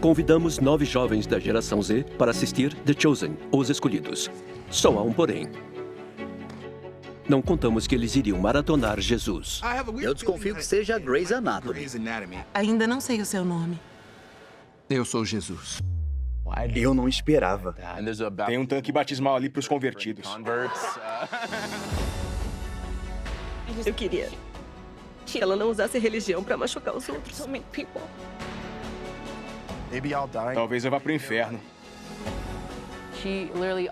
Convidamos 9 jovens da geração Z para assistir The Chosen, Os Escolhidos. Só há um porém. Não contamos que eles iriam maratonar Jesus. Eu desconfio que seja Grey's Anatomy. Ainda não sei o seu nome. Eu sou Jesus. Eu não esperava. Tem um tanque batismal ali para os convertidos. Eu queria que ela não usasse religião pra machucar os outros. Talvez eu vá pro inferno.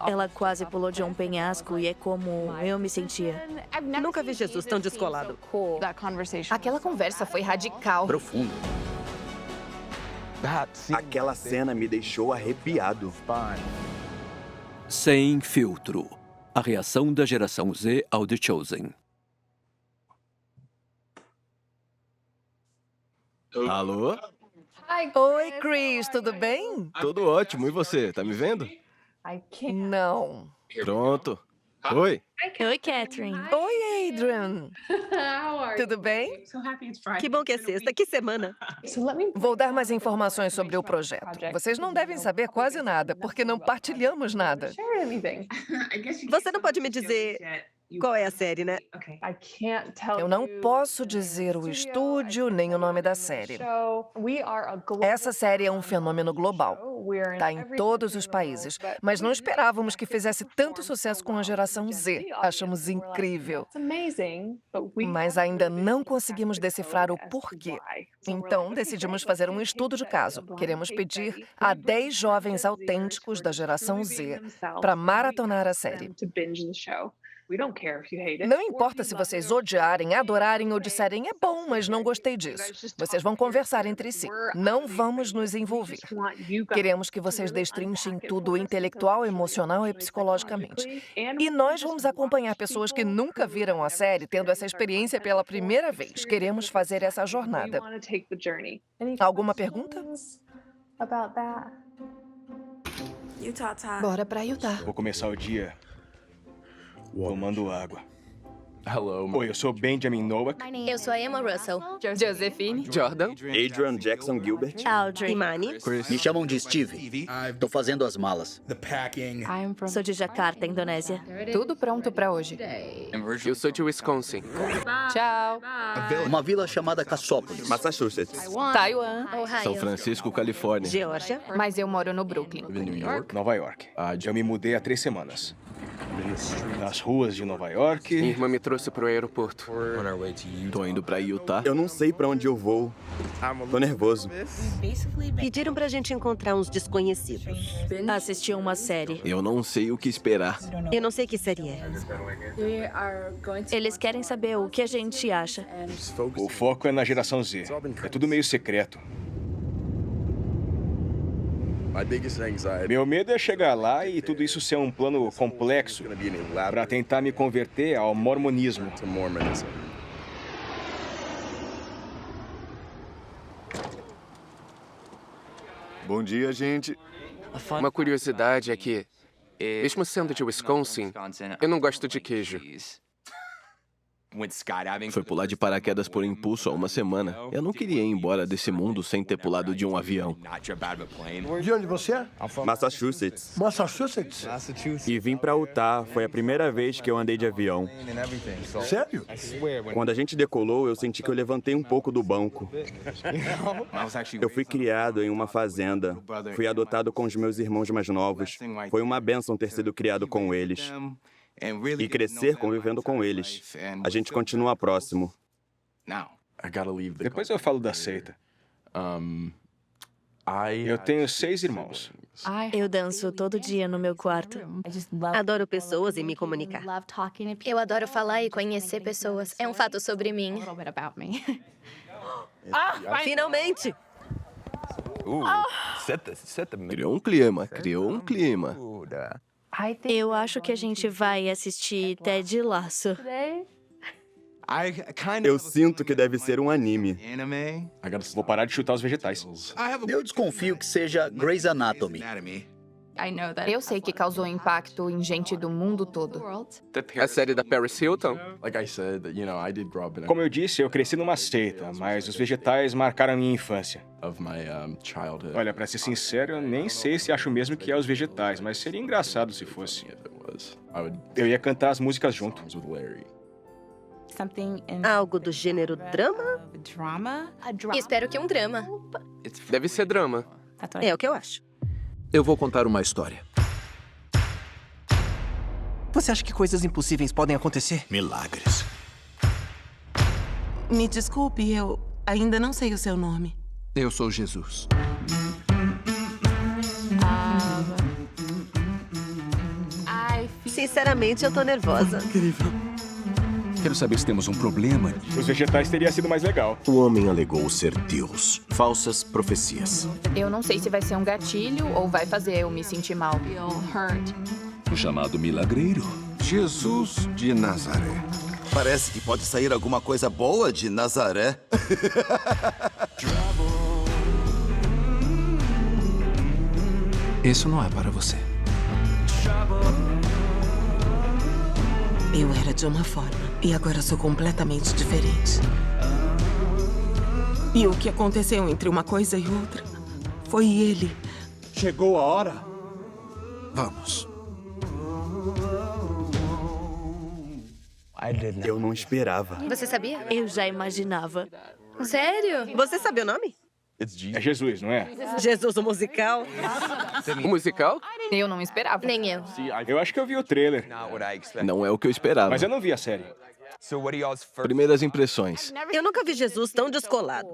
Ela quase pulou de um penhasco e é como eu me sentia. Nunca vi Jesus tão descolado. Aquela conversa foi radical. Profundo. Aquela cena me deixou arrepiado. Sem filtro. A reação da geração Z ao The Chosen. Alô? Oi, Chris, tudo bem? Tudo ótimo. E você? Tá me vendo? Não. Pronto. Oi. Oi, Catherine. Oi, Adrian. Tudo bem? Que bom que é sexta, que semana. Vou dar mais informações sobre o projeto. Vocês não devem saber quase nada, porque não partilhamos nada. Você não pode me dizer qual é a série, né? Eu não posso dizer o estúdio nem o nome da série. Essa série é um fenômeno global. Está em todos os países, mas não esperávamos que fizesse tanto sucesso com a geração Z. Achamos incrível. Mas ainda não conseguimos decifrar o porquê. Então, decidimos fazer um estudo de caso. Queremos pedir a 10 jovens autênticos da geração Z para maratonar a série. Não importa se vocês odiarem, adorarem ou disserem é bom, mas não gostei disso. Vocês vão conversar entre si. Não vamos nos envolver. Queremos que vocês destrinchem tudo intelectual, emocional e psicologicamente. E nós vamos acompanhar pessoas que nunca viram a série tendo essa experiência pela primeira vez. Queremos fazer essa jornada. Alguma pergunta? Bora pra Utah. Vou começar o dia tomando água. Oi, eu sou Benjamin Nowak. Eu sou a Emma Russell. Josephine. Jordan. Adrian Jackson Gilbert. Audrey. Imani. Me chamam de Steve. Tô fazendo as malas. Sou de Jakarta, Indonésia. Tudo pronto pra hoje. Eu sou de Wisconsin. Tchau. Uma vila chamada Cassópolis. Massachusetts. Taiwan. São Francisco, Califórnia. Geórgia. Mas eu moro no Brooklyn. Nova York. Eu me mudei há 3 semanas. Nas ruas de Nova York. Minha irmã me trouxe pro aeroporto. Tô indo pra Utah. Eu não sei pra onde eu vou. Tô nervoso. Pediram pra gente encontrar uns desconhecidos. Assisti uma série. Eu não sei o que esperar. Eu não sei que série é. Eles querem saber o que a gente acha. O foco é na geração Z. É tudo meio secreto. Meu medo é chegar lá e tudo isso ser um plano complexo para tentar me converter ao mormonismo. Bom dia, gente. Uma curiosidade é que, mesmo sendo de Wisconsin, eu não gosto de queijo. Foi pular de paraquedas por impulso há uma semana. Eu não queria ir embora desse mundo sem ter pulado de um avião. De onde você é? Massachusetts. Massachusetts? E vim pra Utah. Foi a primeira vez que eu andei de avião. Sério? Quando a gente decolou, eu senti que eu levantei um pouco do banco. Eu fui criado em uma fazenda. Fui adotado com os meus irmãos mais novos. Foi uma bênção ter sido criado com eles. E crescer convivendo com eles. A gente continua próximo. Depois eu falo da seita. Eu tenho 6 irmãos. Eu danço todo dia no meu quarto. Adoro pessoas e me comunicar. Eu adoro falar e conhecer pessoas. É um fato sobre mim. Finalmente! Criou um clima, criou um clima. Eu acho que a gente vai assistir Ted Lasso. Eu sinto que deve ser um anime. Vou parar de chutar os vegetais. Eu desconfio que seja Grey's Anatomy. Eu sei que causou impacto em gente do mundo todo. A série da Paris Hilton? Como eu disse, eu cresci numa seita, mas os vegetais marcaram minha infância. Olha, pra ser sincero, eu nem sei se acho mesmo que é os vegetais, mas seria engraçado se fosse. Eu ia cantar as músicas junto. Algo do gênero drama? Espero que um drama. Deve ser drama. É o que eu acho. Eu vou contar uma história. Você acha que coisas impossíveis podem acontecer? Milagres. Me desculpe, eu ainda não sei o seu nome. Eu sou Jesus. Sinceramente, eu tô nervosa. Incrível. Quero saber se temos um problema. Os vegetais teria sido mais legal. O homem alegou ser Deus. Falsas profecias. Eu não sei se vai ser um gatilho ou vai fazer eu me sentir mal. O chamado milagreiro. Jesus de Nazaré. Parece que pode sair alguma coisa boa de Nazaré. Isso não é para você. Eu era de uma forma e agora sou completamente diferente. E o que aconteceu entre uma coisa e outra foi ele. Chegou a hora. Vamos. Eu não esperava. Você sabia? Eu já imaginava. Sério? Você sabe o nome? É Jesus, não é? Jesus, o musical. O musical? Eu não esperava. Nem eu. Eu acho que eu vi o trailer, Não é o que eu esperava. mas eu não vi a série. Primeiras impressões. Eu nunca vi Jesus tão descolado.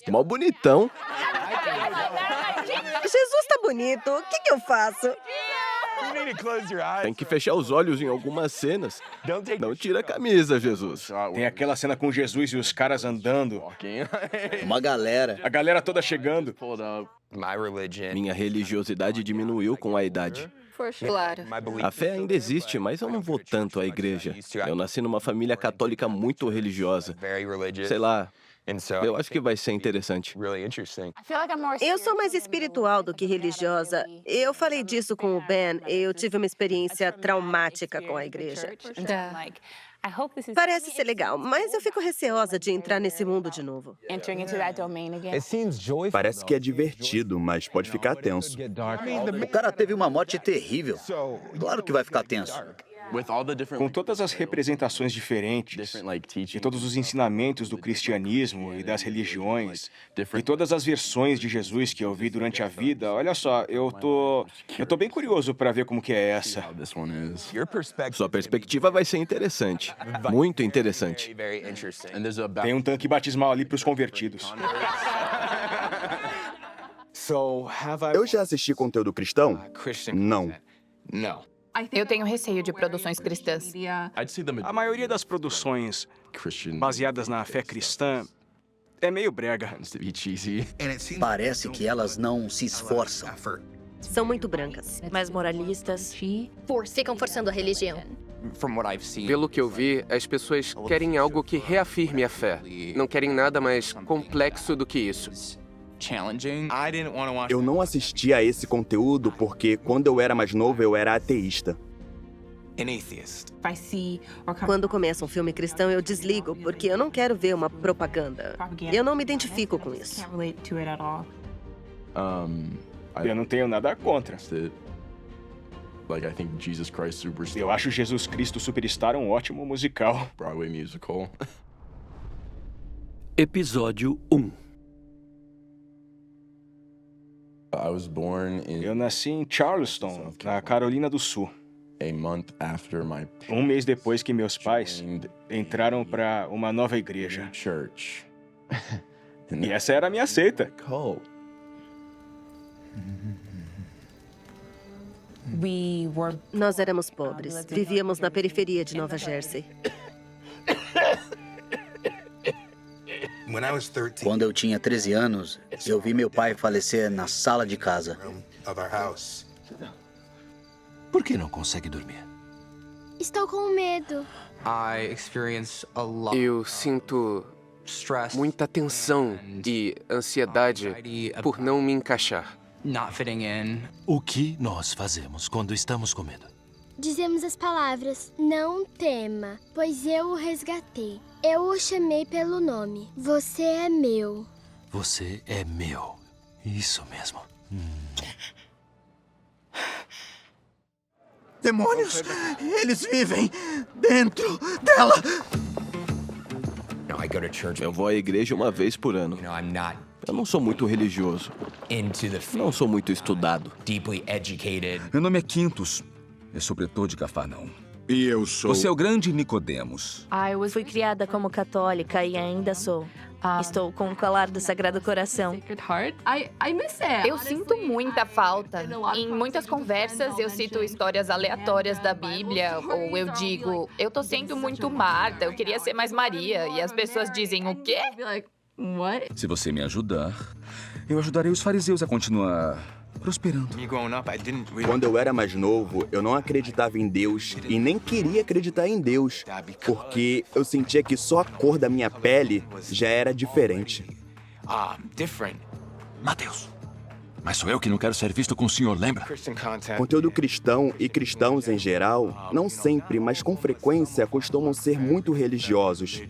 Mó bonitão. Jesus tá bonito. O que eu faço? Tem que fechar os olhos em algumas cenas. Não tira a camisa, Jesus. Tem aquela cena com Jesus e os caras andando. Uma galera. A galera toda chegando. Minha religiosidade diminuiu com a idade. Claro. A fé ainda existe, mas eu não vou tanto à igreja. Eu nasci numa família católica muito religiosa. Sei lá, eu acho que vai ser interessante. Eu sou mais espiritual do que religiosa. Eu falei disso com o Ben. Eu tive uma experiência traumática com a igreja. Parece ser legal, mas eu fico receosa de entrar nesse mundo de novo. Parece que é divertido, mas pode ficar tenso. O cara teve uma morte terrível. Claro que vai ficar tenso. Com todas as representações diferentes, de todos os ensinamentos do cristianismo e das religiões, e todas as versões de Jesus que eu vi durante a vida, olha só, eu tô bem curioso para ver como que é essa. Sua perspectiva vai ser interessante. Muito interessante. Tem um tanque batismal ali pros convertidos. Eu já assisti conteúdo cristão? Não. Eu tenho receio de produções cristãs. A maioria das produções baseadas na fé cristã é meio brega. Parece que elas não se esforçam. São muito brancas. Mais moralistas. Ficam forçando a religião. Pelo que eu vi, as pessoas querem algo que reafirme a fé. Não querem nada mais complexo do que isso. Eu não assisti a esse conteúdo porque, quando eu era mais novo, eu era ateísta. Quando começa um filme cristão, eu desligo, porque eu não quero ver uma propaganda. Eu não me identifico com isso. Eu não tenho nada contra. Eu acho Jesus Cristo Superstar um ótimo musical. Episódio 1. Eu nasci em Charleston, na Carolina do Sul. Um mês depois que meus pais entraram para uma nova igreja. E essa era a minha seita. Nós éramos pobres. Vivíamos na periferia de Nova Jersey. Quando eu tinha 13 anos, eu vi meu pai falecer na sala de casa. Por que não consegue dormir? Estou com medo. Eu sinto muita tensão e ansiedade por não me encaixar. O que nós fazemos quando estamos com medo? Dizemos as palavras, não tema, pois eu o resgatei. Eu o chamei pelo nome. Você é meu. Você é meu. Isso mesmo. Demônios! Eles vivem dentro dela! Eu vou à igreja uma vez por ano. Eu não sou muito religioso. Não sou muito estudado. Meu nome é Quintus. Eu sou pretor de Cafarnaum. E eu sou... Você é o grande Nicodemos. Fui criada como católica e ainda sou. Estou com o colar do Sagrado Coração. Eu sinto muita falta. Em muitas conversas eu cito histórias aleatórias da Bíblia, ou eu digo, eu tô sendo muito Marta, eu queria ser mais Maria, e as pessoas dizem, o quê? Se você me ajudar, eu ajudarei os fariseus a continuar prosperando. Quando eu era mais novo, eu não acreditava em Deus e nem queria acreditar em Deus, porque eu sentia que só a cor da minha pele já era diferente. Mateus, mas sou eu que não quero ser visto com o senhor, lembra? Conteúdo cristão e cristãos em geral, não sempre, mas com frequência, costumam ser muito religiosos.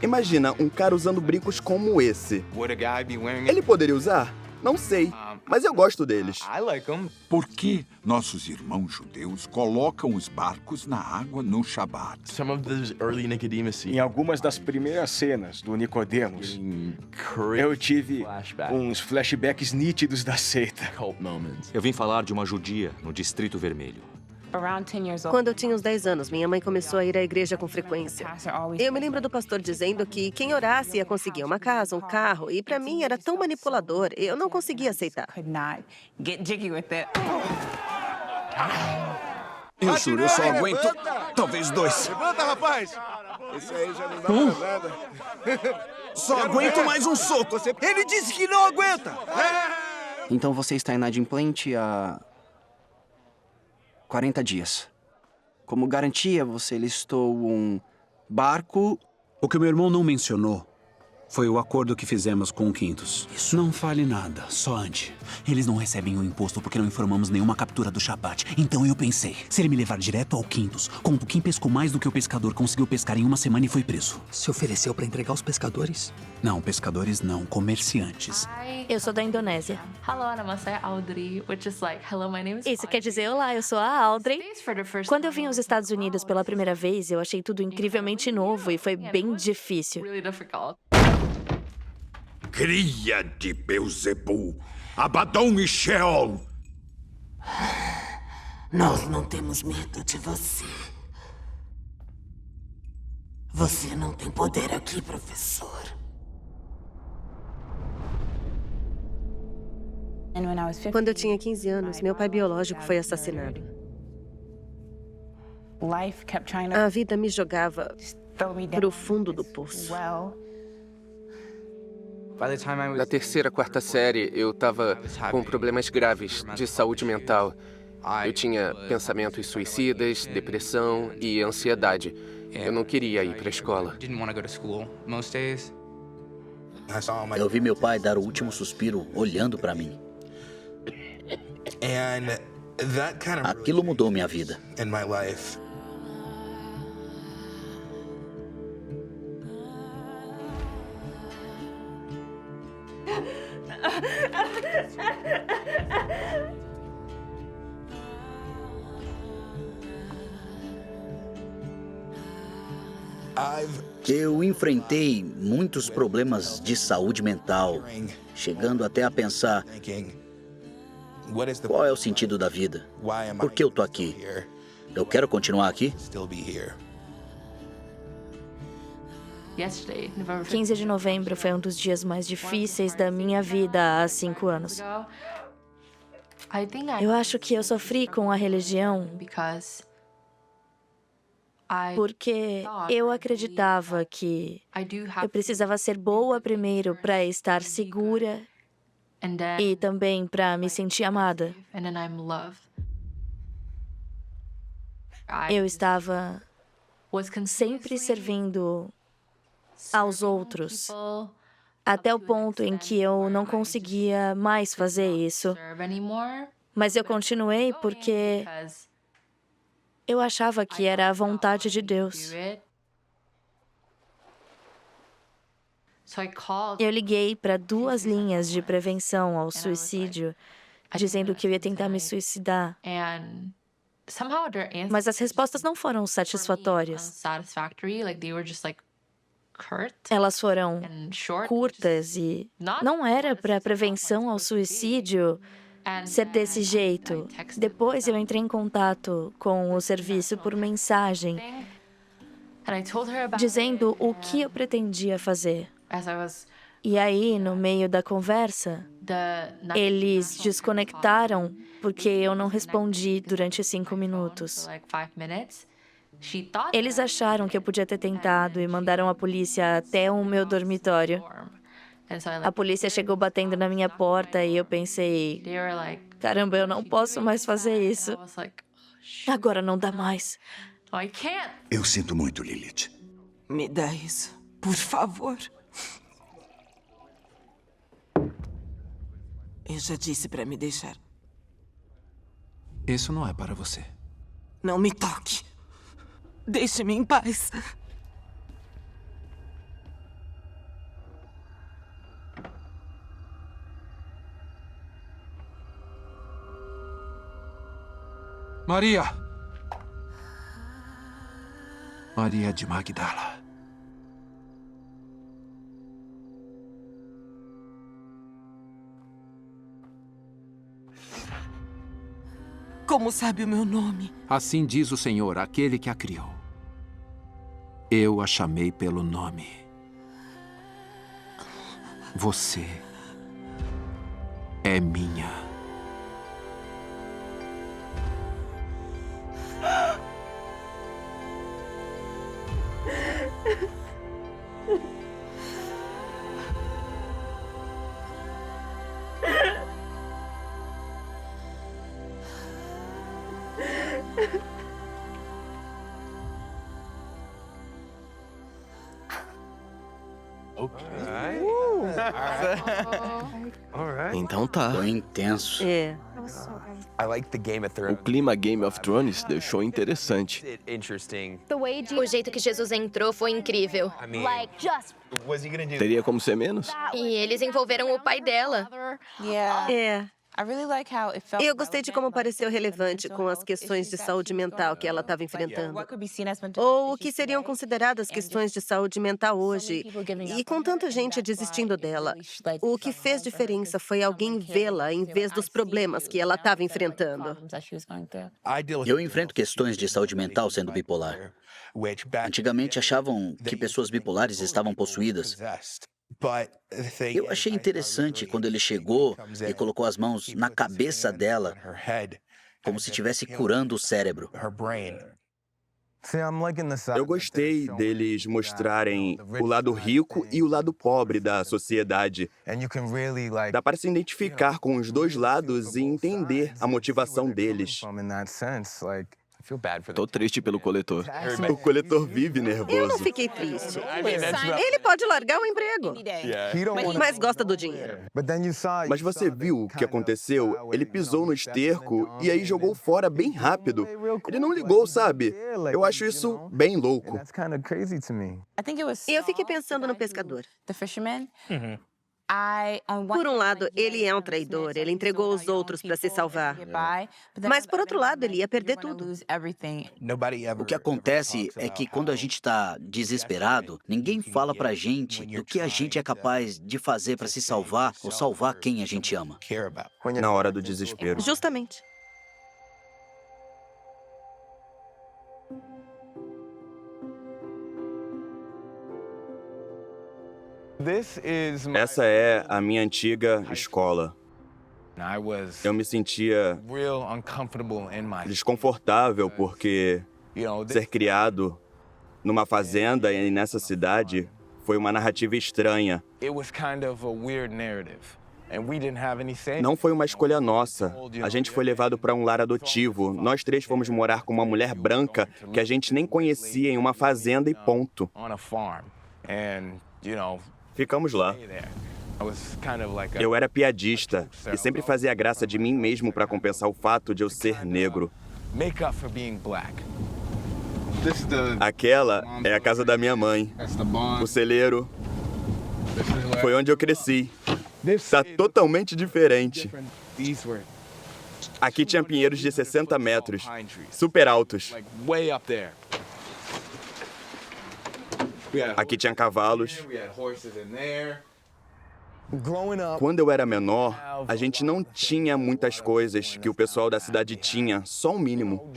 Imagina um cara usando brincos como esse. Ele poderia usar? Não sei, mas eu gosto deles. Por que nossos irmãos judeus colocam os barcos na água no Shabat? Em algumas das primeiras cenas do Nicodemos, eu tive uns flashbacks nítidos da seita. Eu vim falar de uma judia no Distrito Vermelho. Quando eu tinha uns 10 anos, minha mãe começou a ir à igreja com frequência. Eu me lembro do pastor dizendo que quem orasse ia conseguir uma casa, um carro, e pra mim era tão manipulador, eu não conseguia aceitar. Eu juro, eu só aguento talvez 2. Levanta, rapaz! Esse aí já não dá mais nada. Só aguento mais um soco. Ele disse que não aguenta! Então você está inadimplente há 40 dias. Como garantia, você listou um barco... O que o meu irmão não mencionou foi o acordo que fizemos com o Quintus. Isso. Não fale nada, só ande. Eles não recebem o imposto porque não informamos nenhuma captura do Shabat. Então eu pensei, se ele me levar direto ao Quintus, conto quem pescou mais do que o pescador conseguiu pescar em uma semana e foi preso. Se ofereceu para entregar os pescadores? Não, pescadores não, comerciantes. Eu sou da Indonésia. Isso quer dizer olá, eu sou a Audrey. Quando eu vim aos Estados Unidos pela primeira vez, eu achei tudo incrivelmente novo e foi bem difícil. Cria de Beelzebul, Abaddon e Sheol. Nós não temos medo de você. Você não tem poder aqui, professor. Quando eu tinha 15 anos, meu pai biológico foi assassinado. A vida me jogava para o fundo do poço. Na terceira, quarta série, eu tava com problemas graves de saúde mental. Eu tinha pensamentos suicidas, depressão e ansiedade. Eu não queria ir para a escola. Eu vi meu pai dar o último suspiro olhando para mim. Aquilo mudou minha vida. Eu enfrentei muitos problemas de saúde mental, chegando até a pensar: qual é o sentido da vida? Por que eu tô aqui? Eu quero continuar aqui? 15 de novembro foi um dos dias mais difíceis da minha vida há 5 anos. Eu acho que eu sofri com a religião porque eu acreditava que eu precisava ser boa primeiro para estar segura e também para me sentir amada. Eu estava sempre servindo aos outros, até o ponto em que eu não conseguia mais fazer isso. Mas eu continuei porque eu achava que era a vontade de Deus. Eu liguei para 2 linhas de prevenção ao suicídio, dizendo que eu ia tentar me suicidar. Mas as respostas não foram satisfatórias. Elas foram curtas e não era para prevenção ao suicídio ser desse jeito. Depois eu entrei em contato com o serviço por mensagem, dizendo o que eu pretendia fazer. E aí, no meio da conversa, eles desconectaram porque eu não respondi durante 5 minutos. Eles acharam que eu podia ter tentado e mandaram a polícia até o meu dormitório. A polícia chegou batendo na minha porta e eu pensei, caramba, eu não posso mais fazer isso. Agora não dá mais. Eu sinto muito, Lilith. Me dá isso, por favor. Eu já disse para me deixar. Isso não é para você. Não me toque. Deixe-me em paz. Maria! Maria de Magdala. Como sabe o meu nome? Assim diz o Senhor, aquele que a criou. Eu a chamei pelo nome. Você é minha. Então tá. Foi intenso. É. O clima Game of Thrones deixou interessante. O jeito que Jesus entrou foi incrível. Teria como ser menos? E eles envolveram o pai dela. É. Eu gostei de como pareceu relevante com as questões de saúde mental que ela estava enfrentando. Ou o que seriam consideradas questões de saúde mental hoje. E com tanta gente desistindo dela, o que fez diferença foi alguém vê-la em vez dos problemas que ela estava enfrentando. Eu enfrento questões de saúde mental sendo bipolar. Antigamente achavam que pessoas bipolares estavam possuídas. Eu achei interessante quando ele chegou e colocou as mãos na cabeça dela, como se estivesse curando o cérebro. Eu gostei deles mostrarem o lado rico e o lado pobre da sociedade. Dá para se identificar com os dois lados e entender a motivação deles. Tô triste pelo coletor. O coletor vive nervoso. Eu não fiquei triste. Ele pode largar o emprego, mas gosta do dinheiro. Mas você viu o que aconteceu? Ele pisou no esterco e aí jogou fora bem rápido. Ele não ligou, sabe? Eu acho isso bem louco. Eu fiquei pensando no pescador. Por um lado, ele é um traidor, ele entregou os outros para se salvar. Mas, por outro lado, ele ia perder tudo. O que acontece é que quando a gente está desesperado, ninguém fala pra gente do que a gente é capaz de fazer para se salvar ou salvar quem a gente ama. Na hora do desespero. Justamente. Essa é a minha antiga escola. Eu me sentia desconfortável porque ser criado numa fazenda e nessa cidade foi uma narrativa estranha. Não foi uma escolha nossa. A gente foi levado para um lar adotivo. Nós 3 fomos morar com uma mulher branca que a gente nem conhecia em uma fazenda e ponto. Ficamos lá. Eu era piadista e sempre fazia graça de mim mesmo para compensar o fato de eu ser negro. Aquela é a casa da minha mãe. O celeiro. Foi onde eu cresci. Tá totalmente diferente. Aqui tinha pinheiros de 60 metros, super altos. Aqui tinha cavalos. Quando eu era menor, a gente não tinha muitas coisas que o pessoal da cidade tinha, só o mínimo.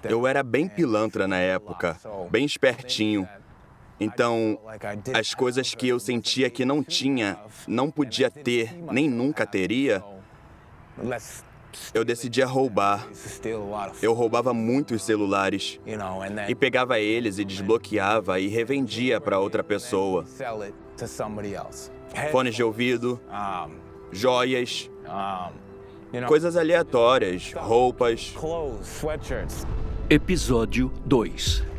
Eu era bem pilantra na época, bem espertinho. Então, as coisas que eu sentia que não tinha, não podia ter, nem nunca teria, eu decidia roubar. Eu roubava muitos celulares e pegava eles e desbloqueava e revendia para outra pessoa. Fones de ouvido, joias, coisas aleatórias, roupas. Episódio 2.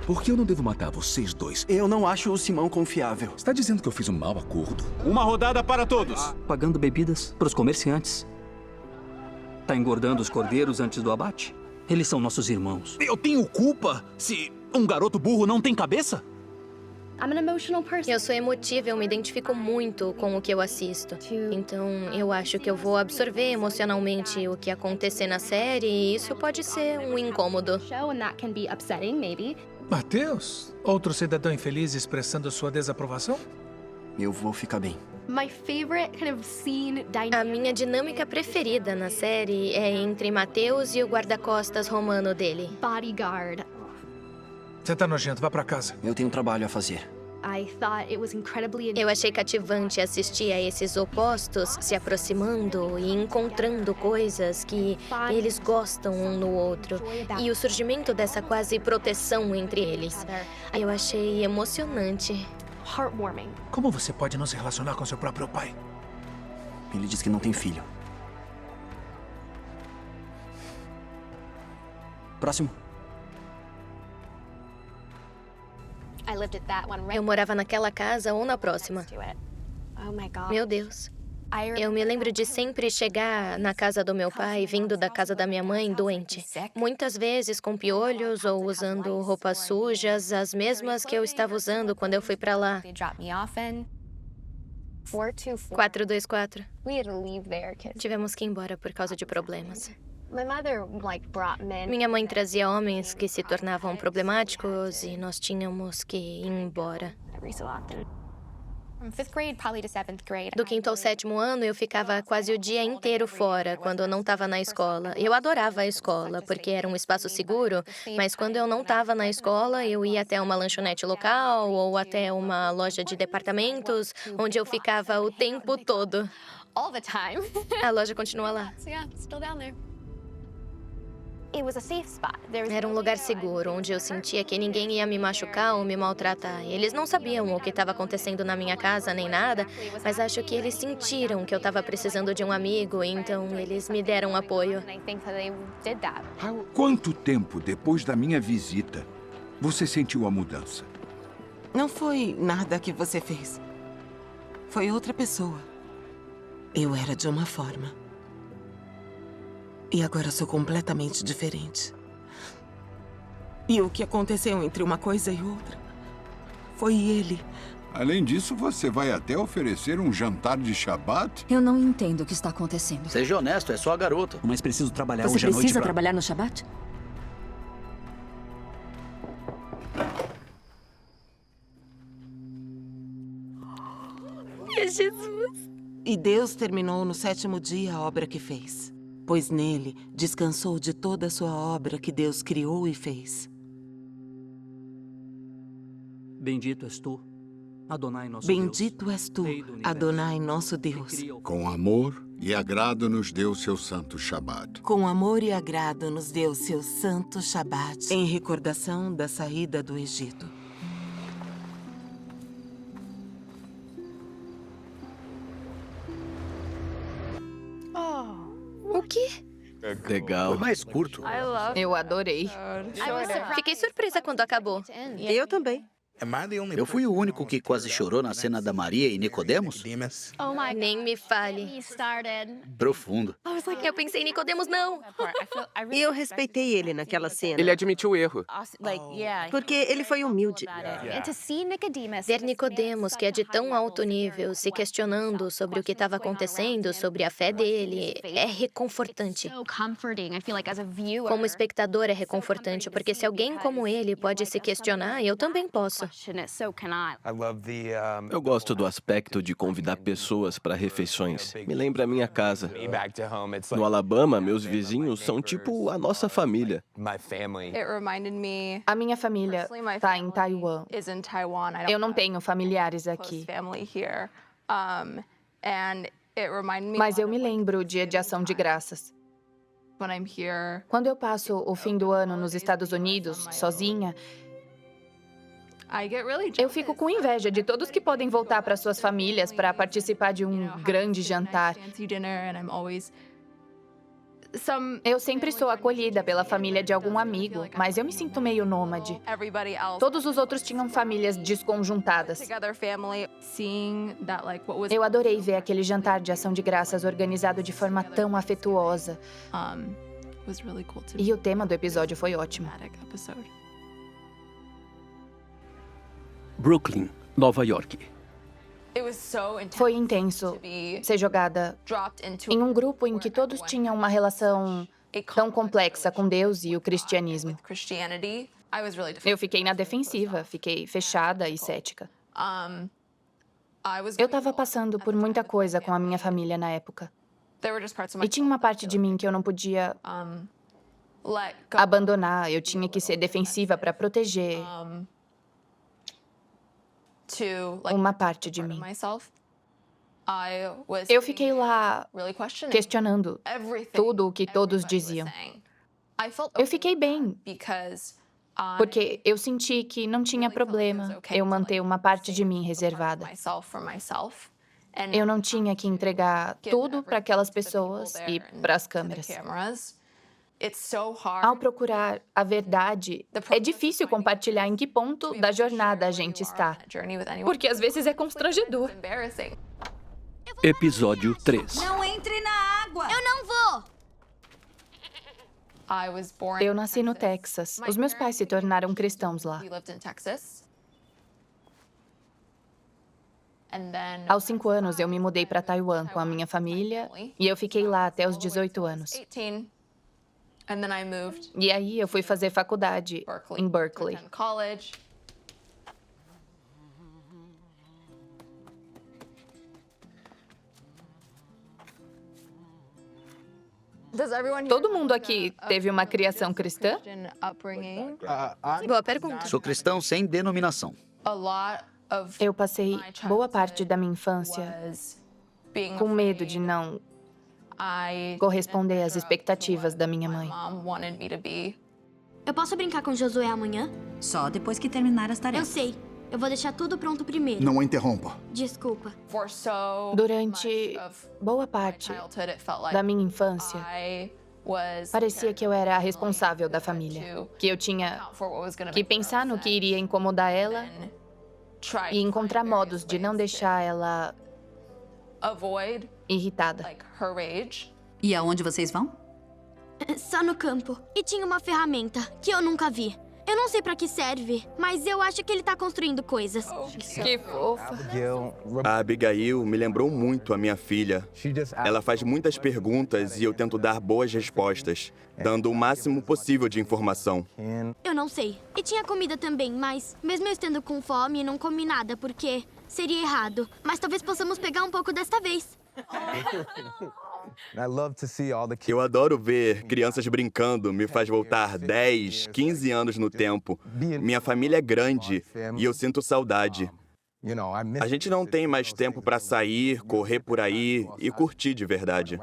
Por que eu não devo matar vocês dois? Eu não acho o Simão confiável. Está dizendo que eu fiz um mau acordo? Uma rodada para todos. Pagando bebidas para os comerciantes. Tá engordando os cordeiros antes do abate? Eles são nossos irmãos. Eu tenho culpa se um garoto burro não tem cabeça? Eu sou emotiva, eu me identifico muito com o que eu assisto. Então, eu acho que eu vou absorver emocionalmente o que acontecer na série e isso pode ser um incômodo. Mateus? Outro cidadão infeliz expressando sua desaprovação? Eu vou ficar bem. A minha dinâmica preferida na série é entre Mateus e o guarda-costas romano dele. Você tá nojento, vá pra casa. Eu tenho um trabalho a fazer. Eu achei cativante assistir a esses opostos se aproximando e encontrando coisas que eles gostam um no outro. E o surgimento dessa quase proteção entre eles. Eu achei emocionante. Como você pode não se relacionar com seu próprio pai? Ele diz que não tem filho. Próximo. Eu morava naquela casa ou na próxima. Meu Deus. Eu me lembro de sempre chegar na casa do meu pai, vindo da casa da minha mãe, doente. Muitas vezes com piolhos ou usando roupas sujas, as mesmas que eu estava usando quando eu fui pra lá. 424. Tivemos que ir embora por causa de problemas. Minha mãe trazia homens que se tornavam problemáticos e nós tínhamos que ir embora. Do 5º ao 7º ano, eu ficava quase o dia inteiro fora, quando eu não estava na escola. Eu adorava a escola, porque era um espaço seguro, mas quando eu não estava na escola, eu ia até uma lanchonete local ou até uma loja de departamentos, onde eu ficava o tempo todo. A loja continua lá. Era um lugar seguro, onde eu sentia que ninguém ia me machucar ou me maltratar. Eles não sabiam o que estava acontecendo na minha casa, nem nada, mas acho que eles sentiram que eu estava precisando de um amigo, então eles me deram apoio. Quanto tempo depois da minha visita você sentiu a mudança? Não foi nada que você fez. Foi outra pessoa. Eu era de uma forma. E agora sou completamente diferente. E o que aconteceu entre uma coisa e outra foi ele. Além disso, você vai até oferecer um jantar de Shabat? Eu não entendo o que está acontecendo. Seja honesto, é só a garota. Mas preciso trabalhar Você hoje à noite precisa trabalhar no Shabat? Jesus! E Deus terminou no 7º dia a obra que fez. Pois nele descansou de toda a sua obra que Deus criou e fez. Bendito és tu, Adonai nosso Bendito és tu, Adonai nosso Deus. Com amor e agrado nos deu seu santo Shabat. Com amor e agrado nos deu seu santo Shabat, em recordação da saída do Egito. O quê? Legal. Foi mais curto. Eu adorei. Fiquei surpresa quando acabou. Eu também. Eu fui o único que quase chorou na cena da Maria e Nicodemos? Nem me fale. Profundo. Eu pensei, Nicodemos, não. E eu respeitei ele naquela cena. Ele admitiu o erro. Porque ele foi humilde. Ver Nicodemos, que é de tão alto nível, se questionando sobre o que estava acontecendo, sobre a fé dele, é reconfortante. Como espectador é reconfortante, porque se alguém como ele pode se questionar, eu também posso. Eu gosto do aspecto de convidar pessoas para refeições. Me lembra a minha casa. No Alabama, meus vizinhos são tipo a nossa família. A minha família está em Taiwan. Eu não tenho familiares aqui. Mas eu me lembro o Dia de Ação de Graças. Quando eu passo o fim do ano nos Estados Unidos, sozinha, eu fico com inveja de todos que podem voltar para suas famílias para participar de um grande jantar. Eu sempre sou acolhida pela família de algum amigo, mas eu me sinto meio nômade. Todos os outros tinham famílias desconjuntadas. Eu adorei ver aquele jantar de ação de graças organizado de forma tão afetuosa. E o tema do episódio foi ótimo. Brooklyn, Nova York. Foi intenso ser jogada em um grupo em que todos tinham uma relação tão complexa com Deus e o cristianismo. Eu fiquei na defensiva, fiquei fechada e cética. Eu estava passando por muita coisa com a minha família na época. E tinha uma parte de mim que eu não podia abandonar, eu tinha que ser defensiva para proteger uma parte de mim. Eu fiquei lá questionando tudo o que todos diziam. Eu fiquei bem, porque eu senti que não tinha problema eu manter uma parte de mim reservada. Eu não tinha que entregar tudo para aquelas pessoas e para as câmeras. Ao procurar a verdade, é difícil compartilhar em que ponto da jornada a gente está, porque às vezes é constrangedor. Episódio 3. Não entre na água! Eu não vou! Eu nasci no Texas. Os meus pais se tornaram cristãos lá. Aos 5 anos, eu me mudei para Taiwan com a minha família e eu fiquei lá até os 18 anos. E aí eu fui fazer faculdade em Berkeley. Todo mundo aqui teve uma criação cristã? Boa pergunta. Sou cristão sem denominação. Eu passei boa parte da minha infância com medo de não corresponder às expectativas da minha mãe. Eu posso brincar com Josué amanhã? Só depois que terminar as tarefas. Eu sei. Eu vou deixar tudo pronto primeiro. Não a interrompa. Desculpa. Durante boa parte da minha infância, parecia que eu era a responsável da família, que eu tinha que pensar no que iria incomodar ela e encontrar modos de não deixar ela irritada. E aonde vocês vão? Só no campo. E tinha uma ferramenta que eu nunca vi. Eu não sei pra que serve, mas eu acho que ele tá construindo coisas. Que fofa. A Abigail me lembrou muito a minha filha. Ela faz muitas perguntas e eu tento dar boas respostas, dando o máximo possível de informação. Eu não sei. E tinha comida também, mas mesmo eu estando com fome, não comi nada, porque seria errado. Mas talvez possamos pegar um pouco desta vez. Eu adoro ver crianças brincando, me faz voltar 10, 15 anos no tempo. Minha família é grande e eu sinto saudade. A gente não tem mais tempo para sair, correr por aí e curtir de verdade.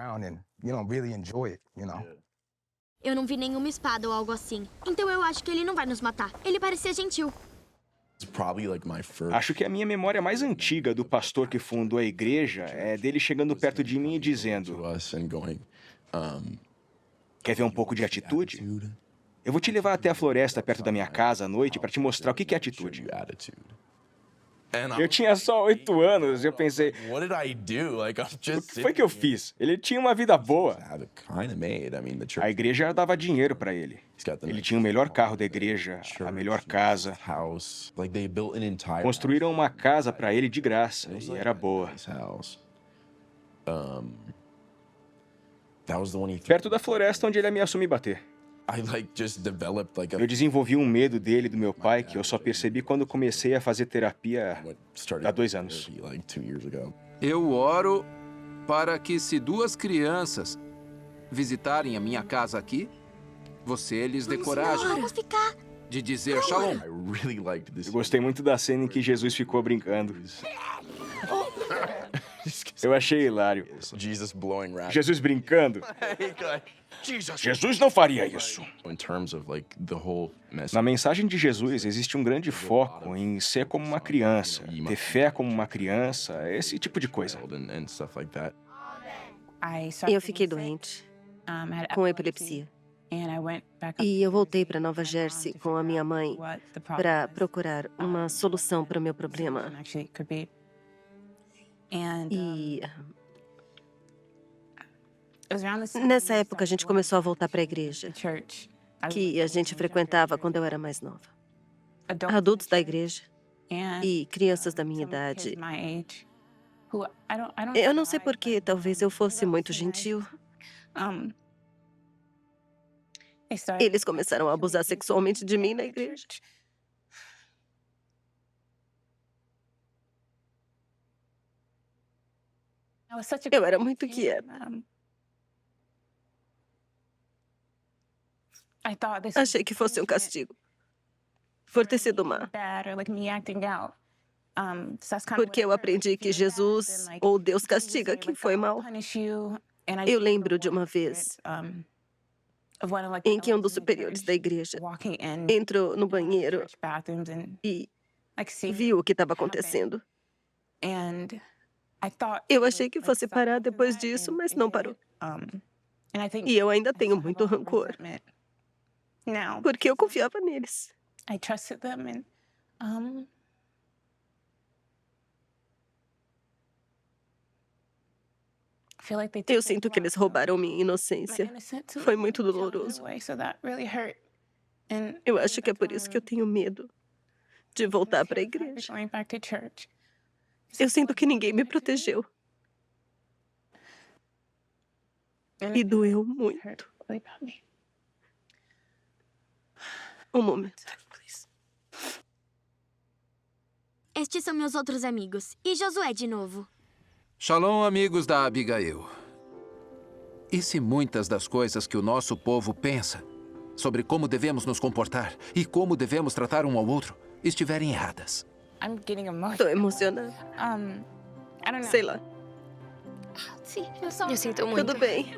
Eu não vi nenhuma espada ou algo assim. Então eu acho que ele não vai nos matar. Ele parecia gentil. Acho que a minha memória mais antiga do pastor que fundou a igreja é dele chegando perto de mim e dizendo: quer ver um pouco de atitude? Eu vou te levar até a floresta perto da minha casa à noite para te mostrar o que é atitude. Eu tinha só 8 anos e eu pensei, o que foi que eu fiz? Ele tinha uma vida boa. A igreja dava dinheiro para ele. Ele tinha o melhor carro da igreja, a melhor casa. Construíram uma casa para ele de graça e era boa. Perto da floresta onde ele ameaçou me bater. Eu desenvolvi um medo dele e do meu pai que eu só percebi quando comecei a fazer terapia há 2 anos. Eu oro para que, se 2 crianças visitarem a minha casa aqui, você lhes dê coragem de dizer shalom. Eu gostei muito da cena em que Jesus ficou brincando. Eu achei hilário. Jesus brincando. Jesus não faria isso. Na mensagem de Jesus existe um grande foco em ser como uma criança, ter fé como uma criança, esse tipo de coisa. Eu fiquei doente, com epilepsia. E eu voltei para Nova Jersey com a minha mãe para procurar uma solução para o meu problema. E nessa época a gente começou a voltar para a igreja, que a gente frequentava quando eu era mais nova. Adultos da igreja e crianças da minha idade. Eu não sei por que, talvez eu fosse muito gentil. Eles começaram a abusar sexualmente de mim na igreja. Eu era muito quieta. Achei que fosse um castigo por ter sido má. Porque eu aprendi que Jesus ou Deus castiga quem foi mal. Eu lembro de uma vez em que um dos superiores da igreja entrou no banheiro e viu o que estava acontecendo. Eu achei que fosse parar depois disso, mas não parou. E eu ainda tenho muito rancor, porque eu confiava neles. Eu sinto que eles roubaram minha inocência. Foi muito doloroso. Eu acho que é por isso que eu tenho medo de voltar para a igreja. Eu sinto que ninguém me protegeu. E doeu muito. Um momento. Estes são meus outros amigos. E Josué de novo. Shalom, amigos da Abigail. E se muitas das coisas que o nosso povo pensa sobre como devemos nos comportar e como devemos tratar um ao outro estiverem erradas? Estou emocionada. Sei lá. Eu sinto muito. Tudo bem.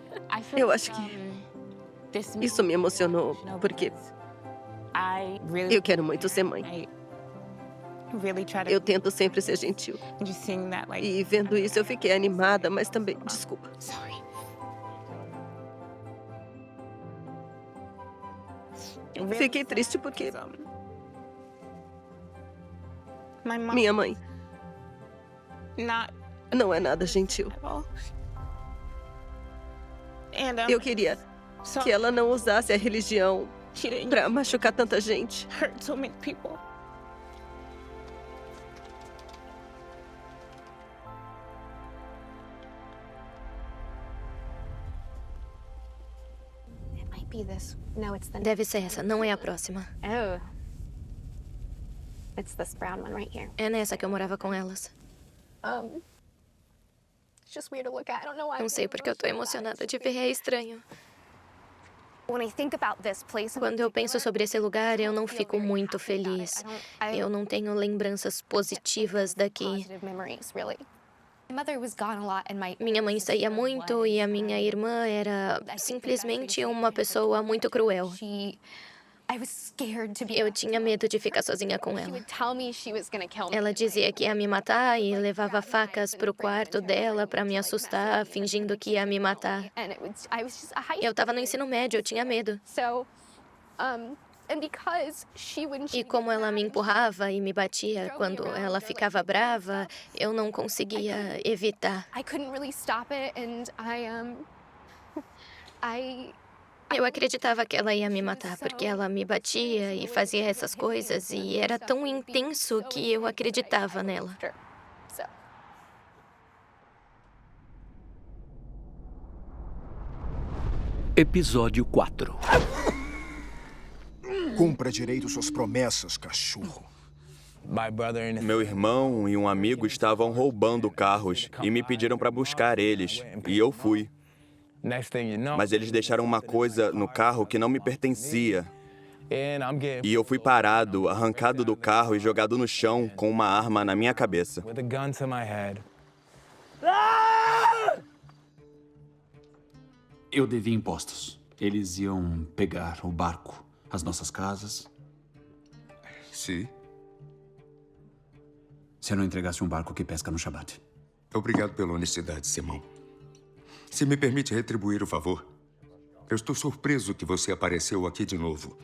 Eu acho que isso me emocionou, porque eu quero muito ser mãe. Eu tento sempre ser gentil. E vendo isso eu fiquei animada, mas também... Desculpa. Fiquei triste porque... minha mãe não é nada gentil. Eu queria que ela não usasse a religião para machucar tanta gente. Deve ser essa, não é a próxima. É nessa que eu morava com elas. Não sei porque eu tô emocionada de ver, é estranho. Quando eu penso sobre esse lugar, eu não fico muito feliz. Eu não tenho lembranças positivas daqui. Minha mãe saía muito e a minha irmã era simplesmente uma pessoa muito cruel. Eu tinha medo de ficar sozinha com ela. Ela dizia que ia me matar e levava facas para o quarto dela para me assustar, fingindo que ia me matar. Eu estava no ensino médio, eu tinha medo. E como ela me empurrava e me batia quando ela ficava brava, eu não conseguia evitar. Eu acreditava que ela ia me matar porque ela me batia e fazia essas coisas e era tão intenso que eu acreditava nela. Episódio 4. Cumpra direito suas promessas, cachorro. Meu irmão e um amigo estavam roubando carros e me pediram para buscar eles, e eu fui. Mas eles deixaram uma coisa no carro que não me pertencia. E eu fui parado, arrancado do carro e jogado no chão com uma arma na minha cabeça. Eu devia impostos. Eles iam pegar o barco, as nossas casas. Sim. Se eu não entregasse um barco que pesca no Shabat. Obrigado pela honestidade, Simão. Se me permite retribuir o favor, eu estou surpreso que você apareceu aqui de novo.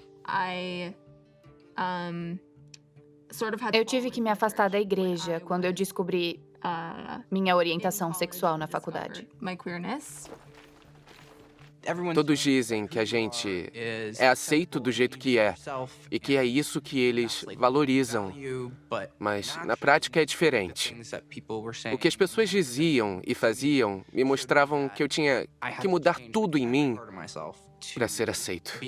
Eu tive que me afastar da igreja quando eu descobri minha orientação sexual na faculdade. Todos dizem que a gente é aceito do jeito que é e que é isso que eles valorizam. Mas na prática é diferente. O que as pessoas diziam e faziam me mostravam que eu tinha que mudar tudo em mim para ser aceito.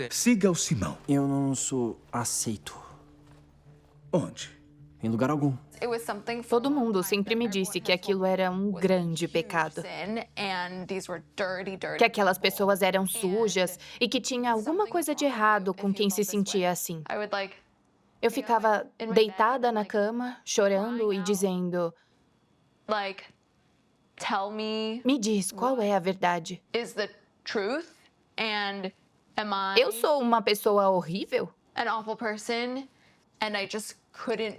Siga o Simão. Eu não sou aceito. Onde? Em lugar algum. Todo mundo sempre me disse que aquilo era um grande pecado. Que aquelas pessoas eram sujas e que tinha alguma coisa de errado com quem se sentia assim. Eu ficava deitada na cama, chorando e dizendo: me diz, qual é a verdade? Eu sou uma pessoa horrível?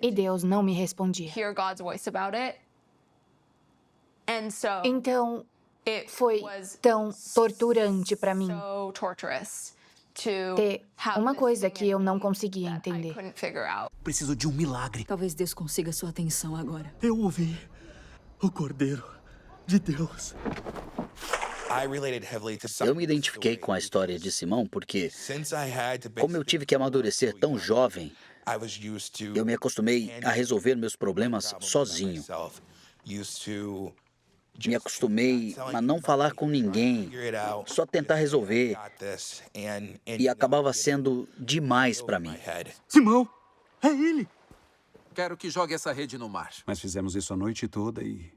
E Deus não me respondia. Então, foi tão torturante para mim ter uma coisa que eu não conseguia entender. Preciso de um milagre. Talvez Deus consiga sua atenção agora. Eu ouvi o Cordeiro de Deus. Eu me identifiquei com a história de Simão porque, como eu tive que amadurecer tão jovem, eu me acostumei a resolver meus problemas sozinho. Me acostumei a não falar com ninguém, só tentar resolver. E acabava sendo demais para mim. Simão, é ele! Quero que jogue essa rede no mar. Mas fizemos isso a noite toda e...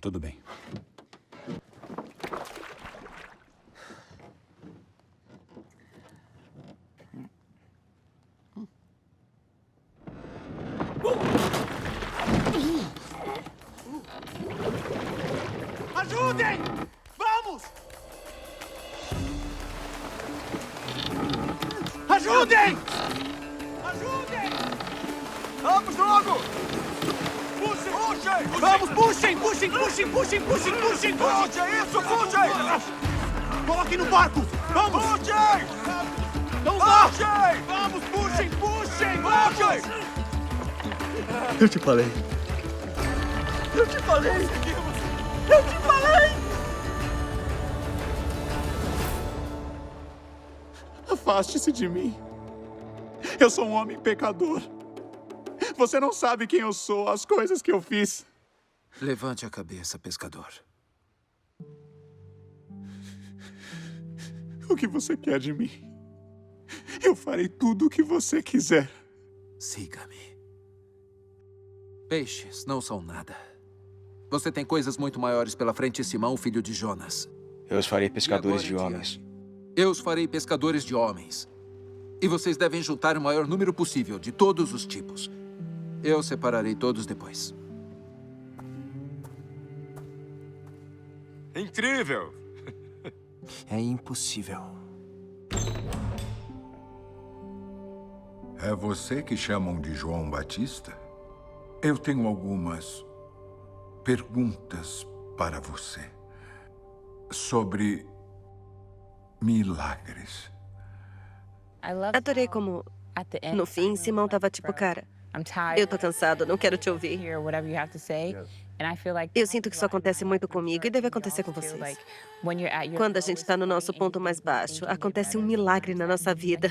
Tudo bem. Ajudem! Vamos! Ajudem! Ajudem! Vamos logo! Puxem! Puxem! Vamos, puxem! Puxem, puxem, puxem, puxem, puxem! Puxe, isso, puxem! Coloquem no barco! Vamos! Puxem! Então vá! Puxem! Vamos, puxem, puxem! Puxem! Eu te falei. Eu te falei! Eu te falei! Afaste-se de mim. Eu sou um homem pecador. Você não sabe quem eu sou, as coisas que eu fiz. Levante a cabeça, pescador. O que você quer de mim? Eu farei tudo o que você quiser. Siga-me. Peixes não são nada. Você tem coisas muito maiores pela frente, Simão, filho de Jonas. Eu os farei pescadores de homens. Eu os farei pescadores de homens. E vocês devem juntar o maior número possível, de todos os tipos. Eu separarei todos depois. Incrível! É impossível. É você que chamam de João Batista? Eu tenho algumas perguntas para você sobre milagres. Adorei como, no fim, Simão tava tipo, cara, eu tô cansado, não quero te ouvir. Eu sinto que isso acontece muito comigo e deve acontecer com vocês. Quando a gente tá no nosso ponto mais baixo, acontece um milagre na nossa vida.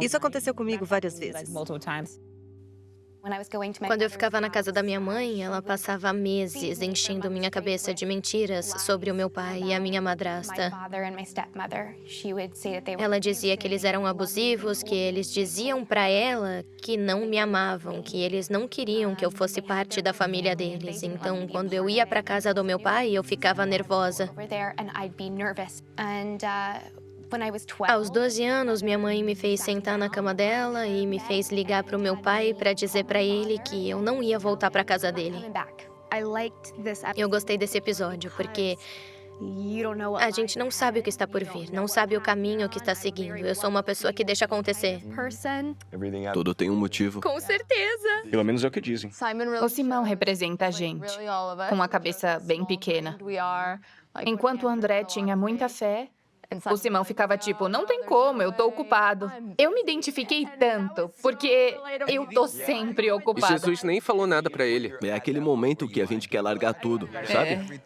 Isso aconteceu comigo várias vezes. Quando eu ficava na casa da minha mãe, ela passava meses enchendo minha cabeça de mentiras sobre o meu pai e a minha madrasta. Ela dizia que eles eram abusivos, que eles diziam pra ela que não me amavam, que eles não queriam que eu fosse parte da família deles. Então, quando eu ia pra casa do meu pai, eu ficava nervosa. Aos 12 anos, minha mãe me fez sentar na cama dela e me fez ligar para o meu pai para dizer para ele que eu não ia voltar para casa dele. Eu gostei desse episódio porque a gente não sabe o que está por vir, não sabe o caminho que está seguindo. Eu sou uma pessoa que deixa acontecer. Tudo tem um motivo. Com certeza. Pelo menos é o que dizem. O Simão representa a gente, com a cabeça bem pequena. Enquanto o André tinha muita fé, o Simão ficava tipo, não tem como, eu tô ocupado. Eu me identifiquei tanto, porque eu tô sempre E ocupada. Jesus nem falou nada pra ele. É aquele momento que a gente quer largar tudo, sabe?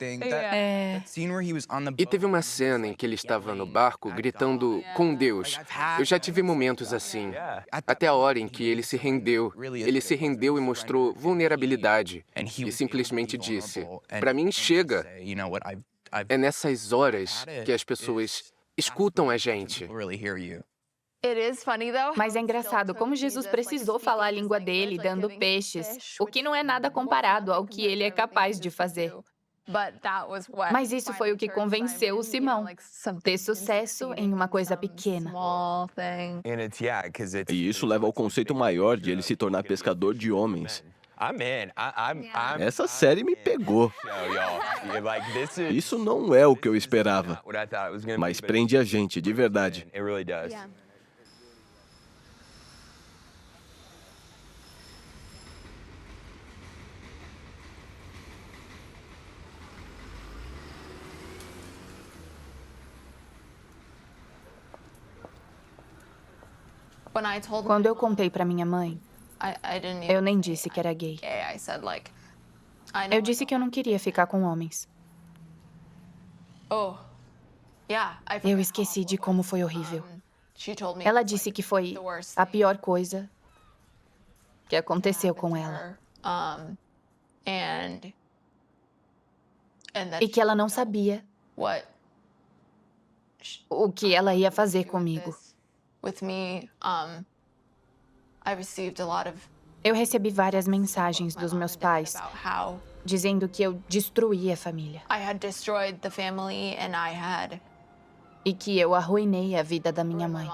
E teve uma cena em que ele estava no barco gritando com Deus. Eu já tive momentos assim. Até a hora em que ele se rendeu. Ele se rendeu e mostrou vulnerabilidade. E simplesmente disse, pra mim chega. É nessas horas que as pessoas escutam a gente. Mas é engraçado como Jesus precisou falar a língua dele dando peixes, o que não é nada comparado ao que ele é capaz de fazer. Mas isso foi o que convenceu o Simão, ter sucesso em uma coisa pequena. E isso leva ao conceito maior de ele se tornar pescador de homens. Essa série me pegou. Isso não é o que eu esperava. Mas prende a gente, de verdade. Quando eu contei pra minha mãe, eu nem disse que era gay. Eu disse que eu não queria ficar com homens. Eu esqueci de como foi horrível. Ela disse que foi a pior coisa que aconteceu com ela. E que ela não sabia o que ela ia fazer comigo. Eu recebi várias mensagens dos meus pais dizendo que eu destruí a família. E que eu arruinei a vida da minha mãe.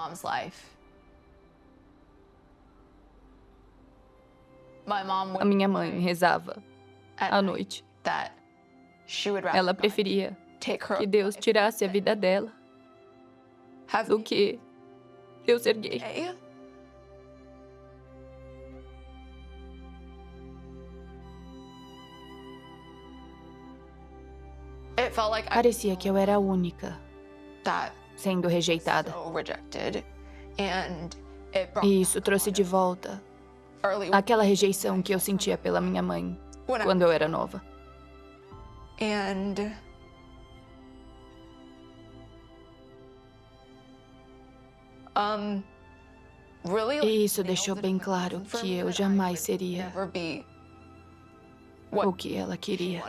A minha mãe rezava à noite. Ela preferia que Deus tirasse a vida dela do que eu ser gay. Parecia que eu era a única sendo rejeitada. E isso trouxe de volta aquela rejeição que eu sentia pela minha mãe quando eu era nova. E isso deixou bem claro que eu jamais seria o que ela queria.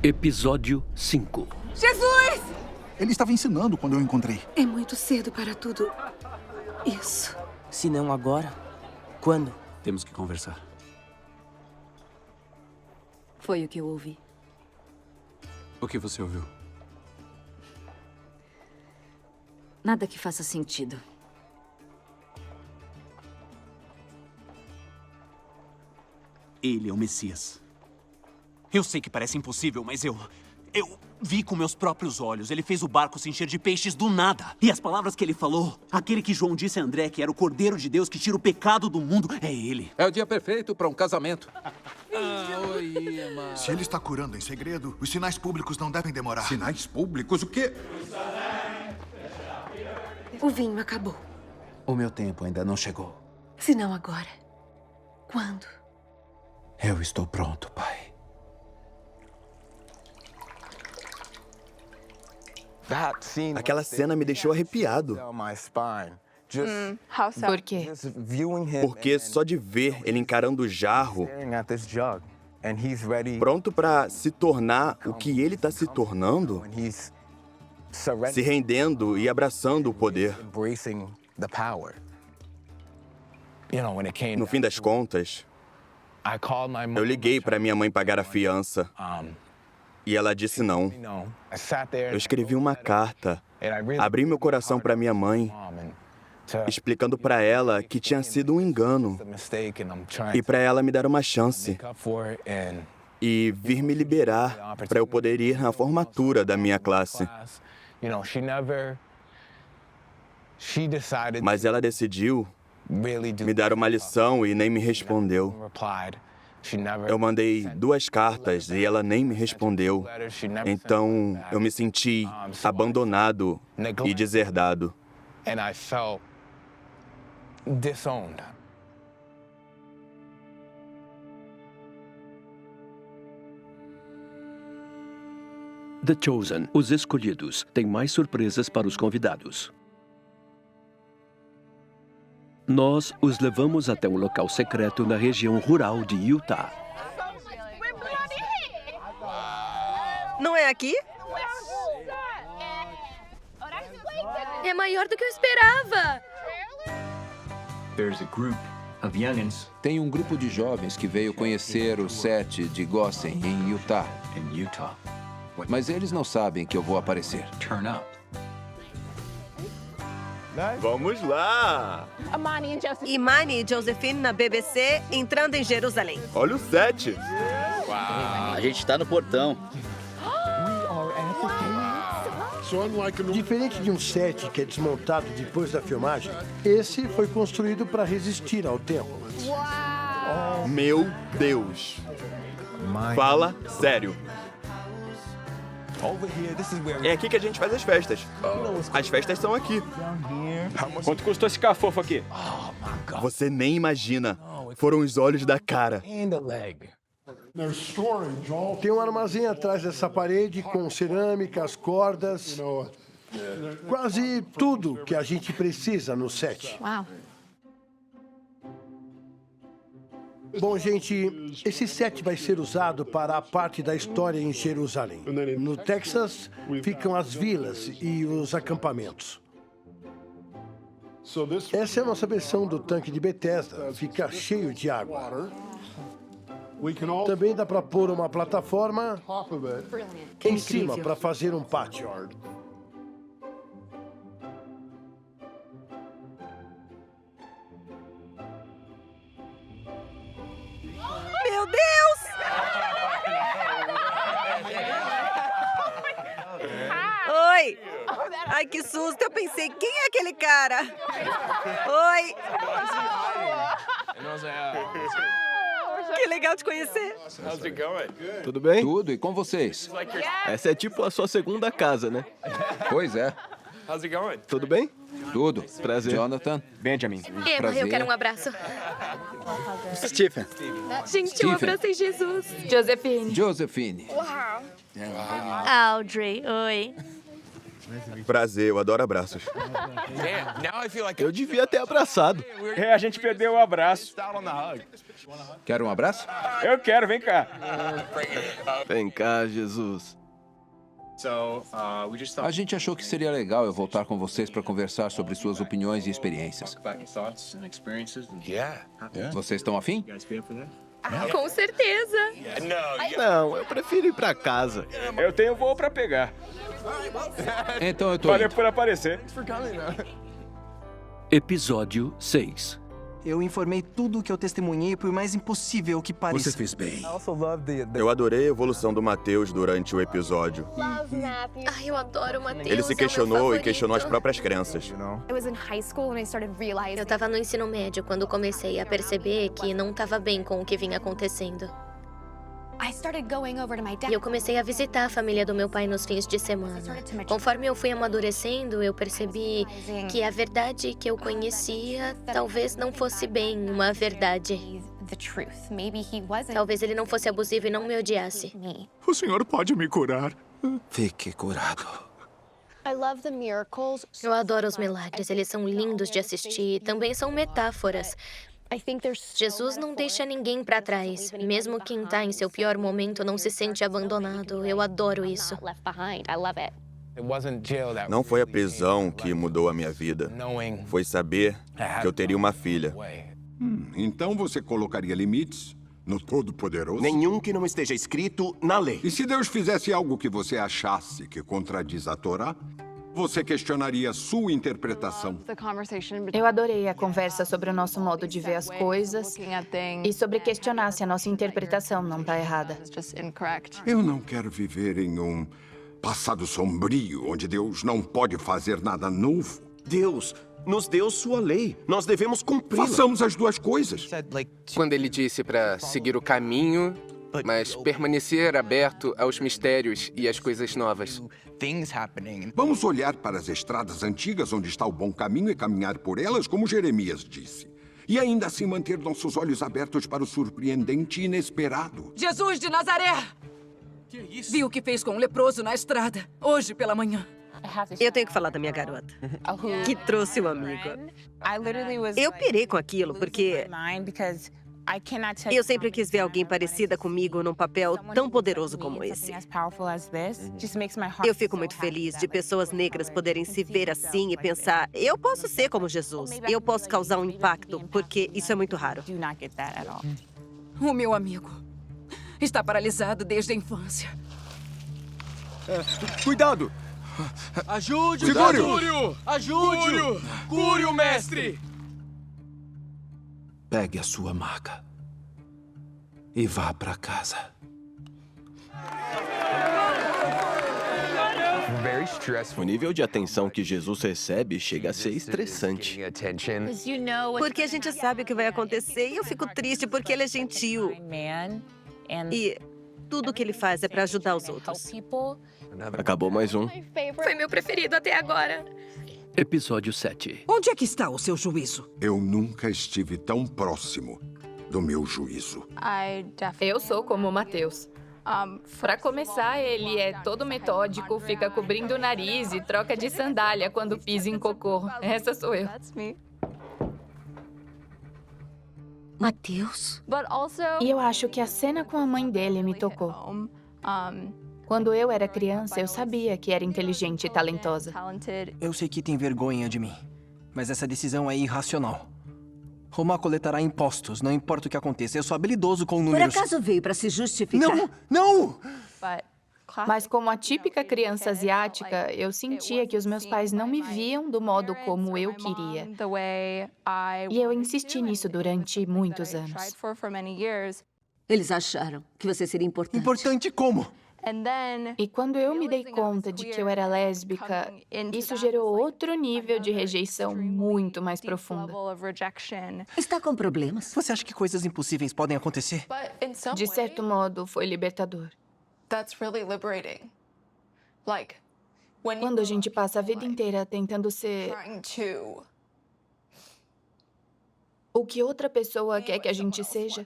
Episódio 5. Jesus! Ele estava ensinando quando eu o encontrei. É muito cedo para tudo isso. Se não agora, quando? Temos que conversar. Foi o que eu ouvi. O que você ouviu? Nada que faça sentido. Ele é o Messias. Eu sei que parece impossível, mas eu vi com meus próprios olhos. Ele fez o barco se encher de peixes do nada. E as palavras que ele falou, aquele que João disse a André que era o Cordeiro de Deus que tira o pecado do mundo, é ele. É o dia perfeito para um casamento. Oi, Emma. Se ele está curando em segredo, os sinais públicos não devem demorar. Sinais públicos? O quê? O vinho acabou. O meu tempo ainda não chegou. Se não agora, quando? Eu estou pronto, pai. Aquela cena me deixou arrepiado. Por quê? Porque só de ver ele encarando o jarro, pronto para se tornar o que ele está se tornando, se rendendo e abraçando o poder. No fim das contas, eu liguei para minha mãe pagar a fiança. E ela disse não. Eu escrevi uma carta, abri meu coração para minha mãe, explicando para ela que tinha sido um engano e para ela me dar uma chance e vir me liberar para eu poder ir na formatura da minha classe. Mas ela decidiu me dar uma lição e nem me respondeu. Eu mandei 2 cartas e ela nem me respondeu. Então, eu me senti abandonado e deserdado. The Chosen, Os Escolhidos, tem mais surpresas para os convidados. Nós os levamos até um local secreto na região rural de Utah. Não é aqui? É maior do que eu esperava. Tem um grupo de jovens que veio conhecer o set de Gossen, em Utah. Mas eles não sabem que eu vou aparecer. Vamos lá! Imani e Josephine na BBC, entrando em Jerusalém. Olha o set! A gente está no portão. Diferente de um set que é desmontado depois da filmagem, esse foi construído para resistir ao tempo. Meu Deus! Fala sério. É aqui que a gente faz as festas. As festas são aqui. Quanto custou esse cafofo aqui? Você nem imagina. Foram os olhos da cara. Tem um armazém atrás dessa parede com cerâmicas, cordas, quase tudo que a gente precisa no set. Uau. Bom, gente, esse set vai ser usado para a parte da história em Jerusalém. No Texas, ficam as vilas e os acampamentos. Essa é a nossa versão do tanque de Bethesda. Fica cheio de água. Também dá para pôr uma plataforma em cima para fazer um pátio. Meu Deus! Oi! Ai, que susto! Eu pensei, quem é aquele cara? Oi! Que legal te conhecer. Tudo bem? Tudo, e com vocês? Essa é tipo a sua segunda casa, né? Pois é. Tudo bem? Tudo. Prazer. Jonathan. Benjamin. Emma, Prazer. eu quero um abraço. Stephen. Gente, um abraço em Jesus. Josephine. Josephine. Audrey, oi. Prazer, eu adoro abraços. Eu devia ter abraçado. É, a gente perdeu o abraço. Quer um abraço? Eu quero, vem cá. Vem cá, Jesus. A gente achou que seria legal eu voltar com vocês para conversar sobre suas opiniões e experiências. Vocês estão afim? Com certeza. Não, eu prefiro ir pra casa. Eu tenho voo pra pegar. Então eu tô Valeu indo. por aparecer. Episódio 6. Eu informei tudo o que eu testemunhei, por mais impossível que pareça. Você fez bem. Eu adorei a evolução do Mateus durante o episódio. Ai, eu adoro o Mateus. Ele se questionou e questionou as próprias crenças. Eu tava no ensino médio quando comecei a perceber que não tava bem com o que vinha acontecendo. E eu comecei a visitar a família do meu pai nos fins de semana. Conforme eu fui amadurecendo, eu percebi que a verdade que eu conhecia talvez não fosse bem uma verdade. Talvez ele não fosse abusivo e não me odiasse. O senhor pode me curar. Fique curado. Eu adoro os milagres, eles são lindos de assistir e também são metáforas. Jesus não deixa ninguém para trás. Mesmo quem está em seu pior momento não se sente abandonado. Eu adoro isso. Não foi a prisão que mudou a minha vida. Foi saber que eu teria uma filha. Então você colocaria limites no Todo-Poderoso? Nenhum que não esteja escrito na lei. E se Deus fizesse algo que você achasse que contradiz a Torá, você questionaria sua interpretação? Eu adorei a conversa sobre o nosso modo de ver as coisas e sobre questionar se a nossa interpretação não está errada. Eu não quero viver em um passado sombrio, onde Deus não pode fazer nada novo. Deus nos deu sua lei. Nós devemos cumpri-la. Façamos as duas coisas. Quando ele disse para seguir o caminho, mas permanecer aberto aos mistérios e às coisas novas. Vamos olhar para as estradas antigas onde está o bom caminho e caminhar por elas, como Jeremias disse. E ainda assim manter nossos olhos abertos para o surpreendente e inesperado. Jesus de Nazaré! Vi o que fez com um leproso na estrada, hoje pela manhã. Eu tenho que falar da minha garota, que trouxe um amigo. Eu pirei com aquilo, porque eu sempre quis ver alguém parecida comigo num papel tão poderoso como esse. Eu fico muito feliz de pessoas negras poderem se ver assim e pensar, eu posso ser como Jesus, eu posso causar um impacto, porque isso é muito raro. O meu amigo está paralisado desde a infância. Cuidado! Ajude-o! Segure-o! Ajude-o! Cure-o, mestre! Pegue a sua maca e vá para casa. O nível de atenção que Jesus recebe chega a ser estressante. Porque a gente sabe o que vai acontecer e eu fico triste porque ele é gentil. E tudo que ele faz é para ajudar os outros. Acabou mais um. Foi meu preferido até agora. Episódio 7. Onde é que está o seu juízo? Eu nunca estive tão próximo do meu juízo. Eu sou como o Mateus. Para começar, ele é todo metódico, fica cobrindo o nariz e troca de sandália quando pisa em cocô. Essa sou eu. Mateus? E eu acho que a cena com a mãe dele me tocou. Quando eu era criança, eu sabia que era inteligente e talentosa. Eu sei que tem vergonha de mim, mas essa decisão é irracional. Romar coletará impostos, não importa o que aconteça. Eu sou habilidoso com números. Por acaso veio para se justificar? Não! Não! Mas como a típica criança asiática, eu sentia que os meus pais não me viam do modo como eu queria. E eu insisti nisso durante muitos anos. Eles acharam que você seria importante. Importante como? E quando eu me dei conta de que eu era lésbica, isso gerou outro nível de rejeição muito mais profunda. Está com problemas? Você acha que coisas impossíveis podem acontecer? De certo modo, foi libertador. Quando a gente passa a vida inteira tentando ser o que outra pessoa quer que a gente seja.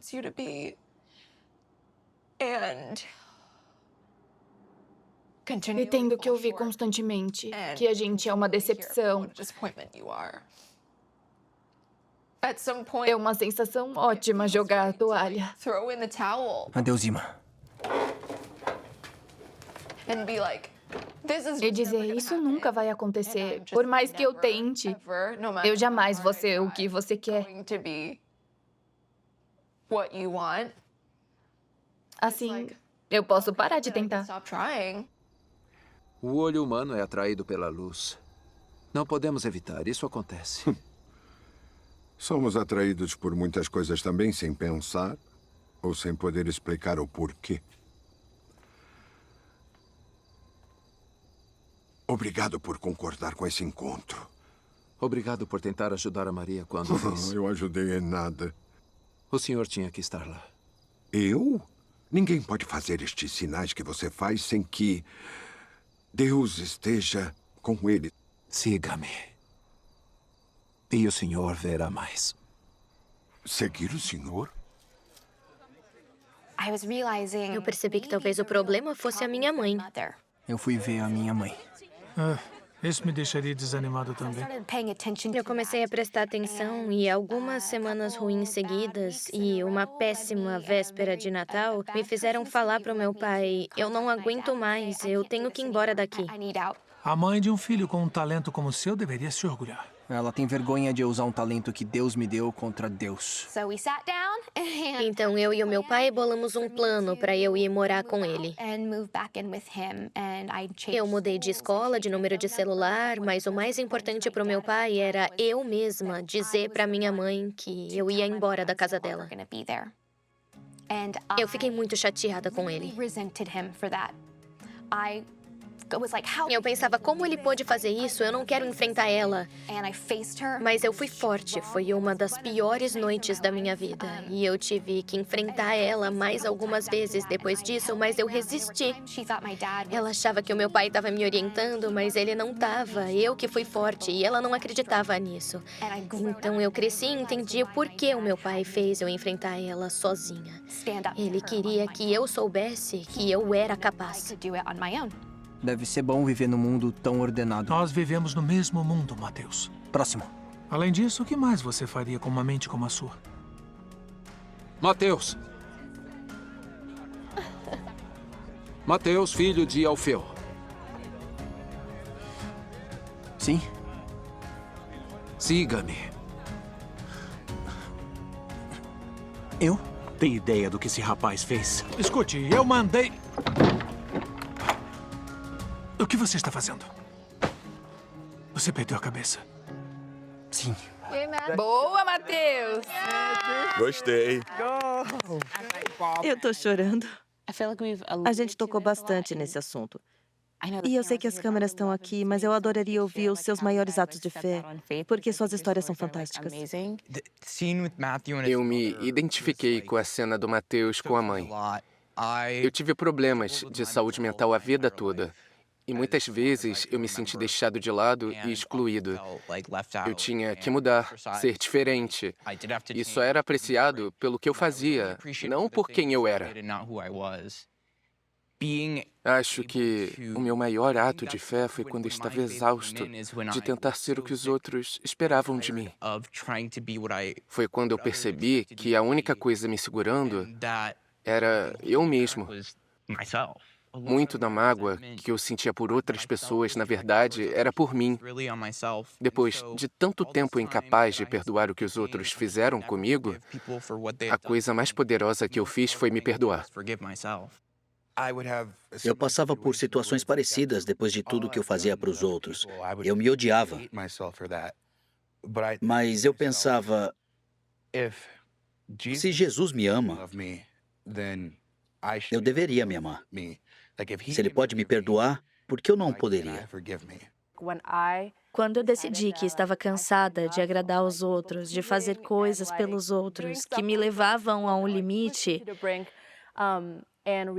E tendo que ouvir constantemente que a gente é uma decepção. É uma sensação ótima jogar a toalha. Adeus, Ima. E dizer, isso nunca vai acontecer. Por mais que eu tente, eu jamais vou ser o que você quer. Assim, eu posso parar de tentar. O olho humano é atraído pela luz. Não podemos evitar, isso acontece. Somos atraídos por muitas coisas também, sem pensar ou sem poder explicar o porquê. Obrigado por concordar com esse encontro. Obrigado por tentar ajudar a Maria quando fez. Eu ajudei em nada. O senhor tinha que estar lá. Eu? Ninguém pode fazer estes sinais que você faz sem que Deus esteja com ele. Siga-me. E o senhor verá mais. Seguir o senhor? Eu percebi que talvez o problema fosse a minha mãe. Eu fui ver a minha mãe. Isso me deixaria desanimado também. Eu comecei a prestar atenção e algumas semanas ruins seguidas e uma péssima véspera de Natal me fizeram falar para o meu pai: eu não aguento mais, eu tenho que ir embora daqui. A mãe de um filho com um talento como o seu deveria se orgulhar. Ela tem vergonha de usar um talento que Deus me deu contra Deus. Então eu e o meu pai bolamos um plano para eu ir morar com ele. Eu mudei de escola, de número de celular, mas o mais importante para o meu pai era eu mesma dizer para minha mãe que eu ia embora da casa dela. Eu fiquei muito chateada com ele. Eu pensava, como ele pôde fazer isso? Eu não quero enfrentar ela. Mas eu fui forte. Foi uma das piores noites da minha vida. E eu tive que enfrentar ela mais algumas vezes depois disso, mas eu resisti. Ela achava que o meu pai estava me orientando, mas ele não estava. Eu que fui forte e ela não acreditava nisso. Então eu cresci e entendi por que o meu pai fez eu enfrentar ela sozinha. Ele queria que eu soubesse que eu era capaz. Deve ser bom viver num mundo tão ordenado. Nós vivemos no mesmo mundo, Mateus. Próximo. Além disso, o que mais você faria com uma mente como a sua? Mateus. Mateus, filho de Alfeu. Sim? Siga-me. Eu? Tem ideia do que esse rapaz fez? Escute, eu mandei... O que você está fazendo? Você perdeu a cabeça. Sim. Boa, Mateus! Gostei. Eu tô chorando. A gente tocou bastante nesse assunto. E eu sei que as câmeras estão aqui, mas eu adoraria ouvir os seus maiores atos de fé, porque suas histórias são fantásticas. Eu me identifiquei com a cena do Mateus com a mãe. Eu tive problemas de saúde mental a vida toda. E muitas vezes eu me senti deixado de lado e excluído. Eu tinha que mudar, ser diferente. E só era apreciado pelo que eu fazia, não por quem eu era. Acho que o meu maior ato de fé foi quando eu estava exausto de tentar ser o que os outros esperavam de mim. Foi quando eu percebi que a única coisa me segurando era eu mesmo. Muito da mágoa que eu sentia por outras pessoas, na verdade, era por mim. Depois de tanto tempo incapaz de perdoar o que os outros fizeram comigo, a coisa mais poderosa que eu fiz foi me perdoar. Eu passava por situações parecidas depois de tudo que eu fazia para os outros. Eu me odiava. Mas eu pensava, se Jesus me ama, eu deveria me amar. Se ele pode me perdoar, por que eu não poderia? Quando eu decidi que estava cansada de agradar os outros, de fazer coisas pelos outros que me levavam a um limite,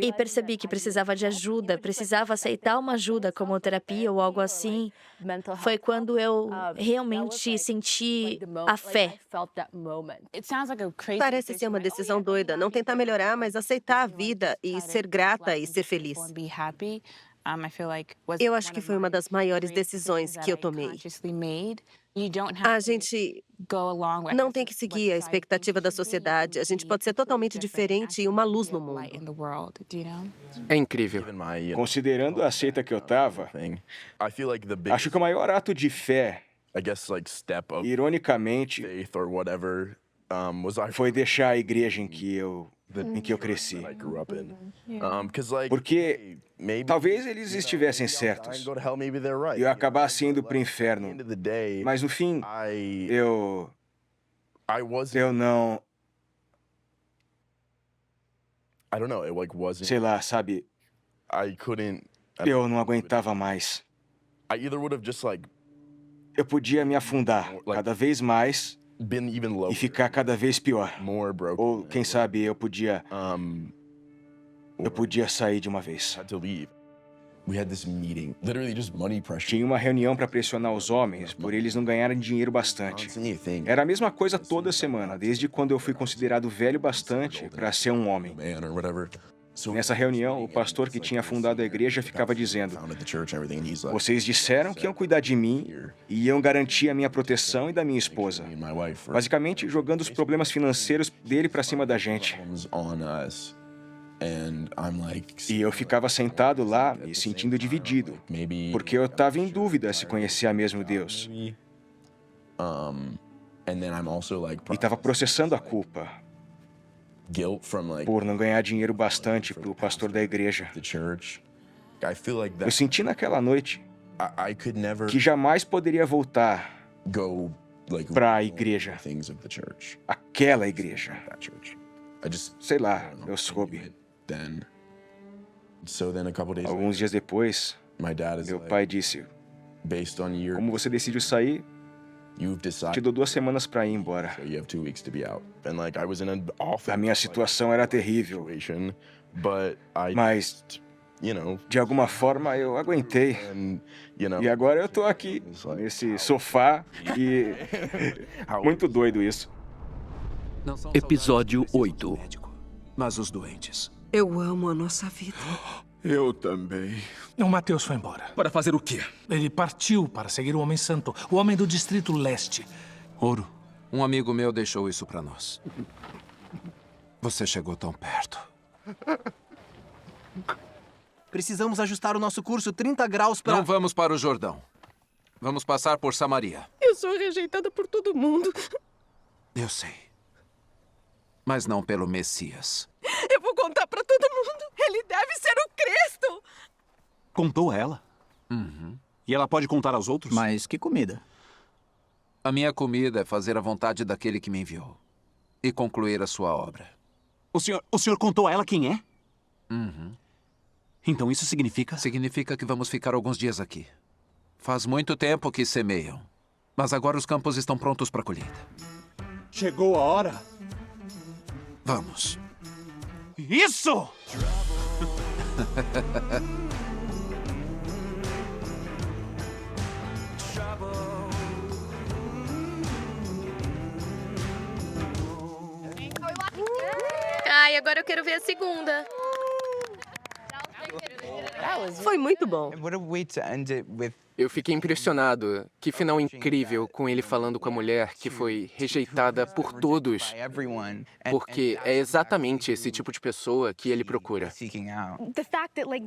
e percebi que precisava de ajuda, precisava aceitar uma ajuda como terapia ou algo assim, foi quando eu realmente senti a fé. Parece ser uma decisão doida, não tentar melhorar, mas aceitar a vida e ser grata e ser feliz. Eu acho que foi uma das maiores decisões que eu tomei. A gente não tem que seguir a expectativa da sociedade. A gente pode ser totalmente diferente e uma luz no mundo. É incrível. Considerando a seita que eu estava, acho que o maior ato de fé, ironicamente, foi deixar a igreja em que eu cresci. Porque talvez eles estivessem certos e eu acabasse indo para o inferno. Mas no fim, eu não... Sei lá, sabe? Eu não aguentava mais. Eu podia me afundar cada vez mais e ficar cada vez pior. Ou, quem sabe, eu podia eu podia sair de uma vez. Tinha uma reunião para pressionar os homens por eles não ganharem dinheiro bastante. Era a mesma coisa toda semana, desde quando eu fui considerado velho bastante para ser um homem. Nessa reunião, o pastor que tinha fundado a igreja ficava dizendo: vocês disseram que iam cuidar de mim e iam garantir a minha proteção e da minha esposa. Basicamente, jogando os problemas financeiros dele para cima da gente. E eu ficava sentado lá, me sentindo dividido, porque eu estava em dúvida se conhecia mesmo Deus. E estava processando a culpa por não ganhar dinheiro bastante para o pastor da igreja. Eu senti naquela noite que jamais poderia voltar para a igreja, aquela igreja. Sei lá, eu soube. Alguns dias depois, meu pai disse: como você decidiu sair, te dou 2 semanas para ir embora. A minha situação era terrível, mas, de alguma forma, eu aguentei. E agora eu tô aqui, nesse sofá, e... muito doido isso. Episódio 8. Mas os doentes. Eu amo a nossa vida. Eu também. O Mateus foi embora. Para fazer o quê? Ele partiu para seguir o Homem Santo, o homem do Distrito Leste. Ouro, um amigo meu deixou isso para nós. Você chegou tão perto. Precisamos ajustar o nosso curso 30 graus para... Não vamos para o Jordão. Vamos passar por Samaria. Eu sou rejeitada por todo mundo. Eu sei. Mas não pelo Messias. Eu vou contar pra todo mundo. Ele deve ser o Cristo. Contou a ela? Uhum. E ela pode contar aos outros? Mas que comida? A minha comida é fazer a vontade daquele que me enviou. E concluir a sua obra. O senhor contou a ela quem é? Uhum. Então isso significa? Significa que vamos ficar alguns dias aqui. Faz muito tempo que semeiam. Mas agora os campos estão prontos para a colheita. Chegou a hora. Vamos. Isso! Ai, agora eu quero ver a segunda. Foi muito bom. Eu fiquei impressionado. Que final incrível com ele falando com a mulher que foi rejeitada por todos. Porque é exatamente esse tipo de pessoa que ele procura.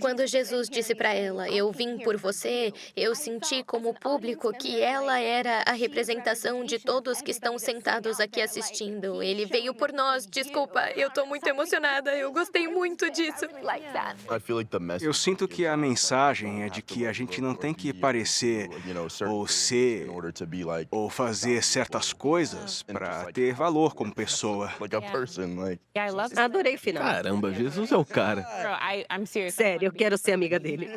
Quando Jesus disse para ela: eu vim por você, eu senti como público que ela era a representação de todos que estão sentados aqui assistindo. Ele veio por nós. Desculpa, eu tô muito emocionada. Eu gostei muito disso. Eu sinto que a mensagem é de que a gente não tem que parecer ou ser ou fazer certas coisas para ter valor como pessoa. Adorei o final. Caramba, Jesus é o cara. Sério, eu quero ser amiga dele.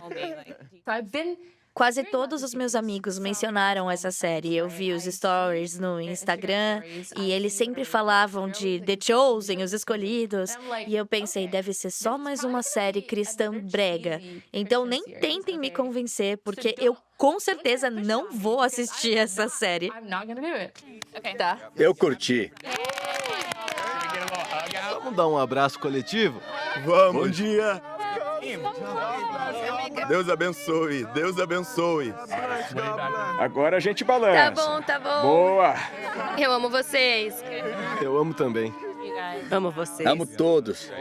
Quase todos os meus amigos mencionaram essa série. Eu vi os stories no Instagram e eles sempre falavam de The Chosen, Os Escolhidos. E eu pensei, deve ser só mais uma série cristã brega. Então nem tentem me convencer, porque eu com certeza não vou assistir essa série. Tá. Eu curti. Vamos dar um abraço coletivo? Vamos. Bom dia. Deus abençoe, Deus abençoe. Agora a gente balança. Tá bom, tá bom. Boa. Eu amo vocês. Eu amo também. Amo vocês. Amo todos.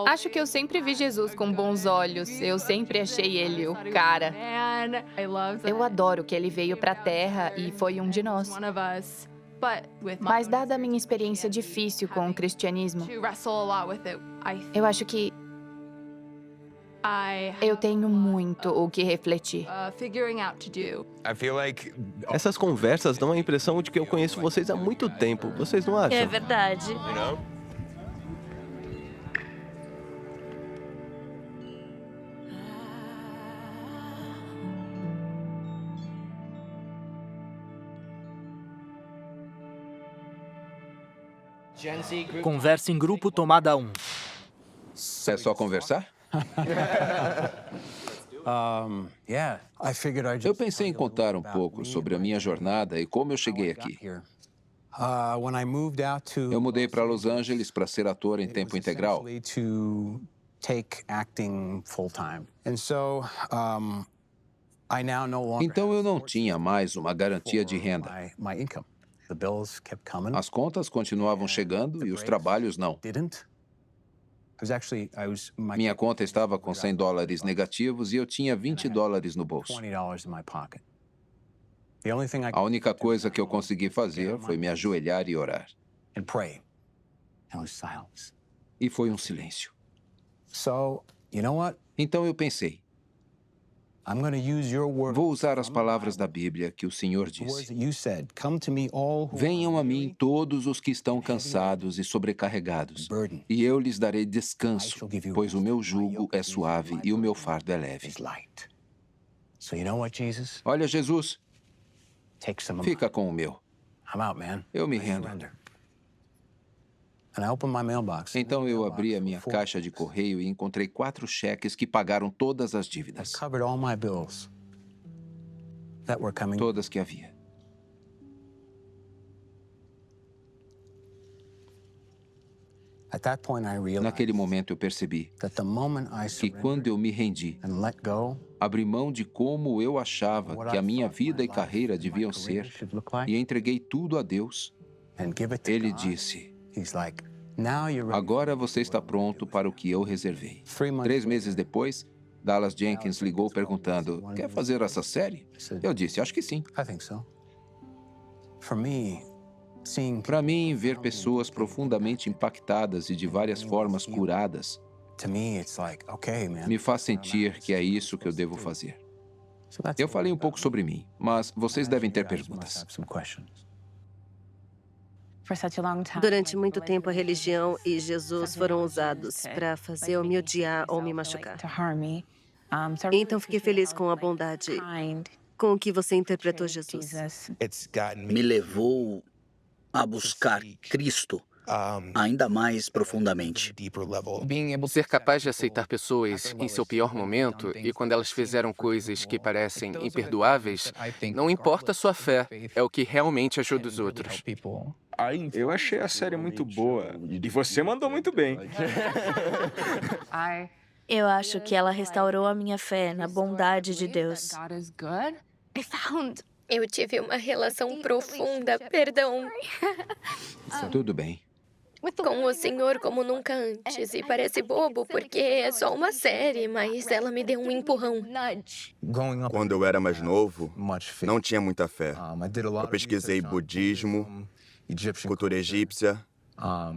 Acho que eu sempre vi Jesus com bons olhos. Eu sempre achei ele o cara. Eu adoro que ele veio pra Terra e foi um de nós. Mas dada a minha experiência difícil com o cristianismo, eu acho que eu tenho muito o que refletir. Essas conversas dão a impressão de que eu conheço vocês há muito tempo. Vocês não acham? É verdade. Conversa em grupo, tomada 1. É só conversar? Eu pensei em contar um pouco sobre a minha jornada e como eu cheguei aqui. Eu mudei para Los Angeles para ser ator em tempo integral. Então eu não tinha mais uma garantia de renda. As contas continuavam chegando e os trabalhos não. Minha conta estava com $100 negativos e eu tinha $20 no bolso. A única coisa que eu consegui fazer foi me ajoelhar e orar. E foi um silêncio. Então eu pensei, vou usar as palavras da Bíblia que o Senhor disse. Venham a mim todos os que estão cansados e sobrecarregados, e eu lhes darei descanso, pois o meu jugo é suave e o meu fardo é leve. Olha, Jesus, fica com o meu. Eu me rendo. Então eu abri a minha caixa de correio e encontrei 4 cheques que pagaram todas as dívidas. Todas que havia. Naquele momento eu percebi que quando eu me rendi, abri mão de como eu achava que a minha vida e carreira deviam ser e entreguei tudo a Deus, Ele disse: agora você está pronto para o que eu reservei. 3 meses depois, Dallas Jenkins ligou perguntando: quer fazer essa série? Eu disse: acho que sim. Para mim, ver pessoas profundamente impactadas e de várias formas curadas me faz sentir que é isso que eu devo fazer. Eu falei um pouco sobre mim, mas vocês devem ter perguntas. Durante muito tempo, a religião e Jesus foram usados para fazer eu me odiar ou me machucar. Então, fiquei feliz com a bondade, com o que você interpretou Jesus. Me levou a buscar Cristo ainda mais profundamente. Ser capaz de aceitar pessoas em seu pior momento e quando elas fizeram coisas que parecem imperdoáveis, não importa a sua fé, é o que realmente ajuda os outros. Eu achei a série muito boa e você mandou muito bem. Eu acho que ela restaurou a minha fé na bondade de Deus. Eu tive uma relação profunda, perdão, Tudo bem. com o Senhor como nunca antes. E parece bobo porque é só uma série, mas ela me deu um empurrão. Quando eu era mais novo, não tinha muita fé. Eu pesquisei budismo, cultura egípcia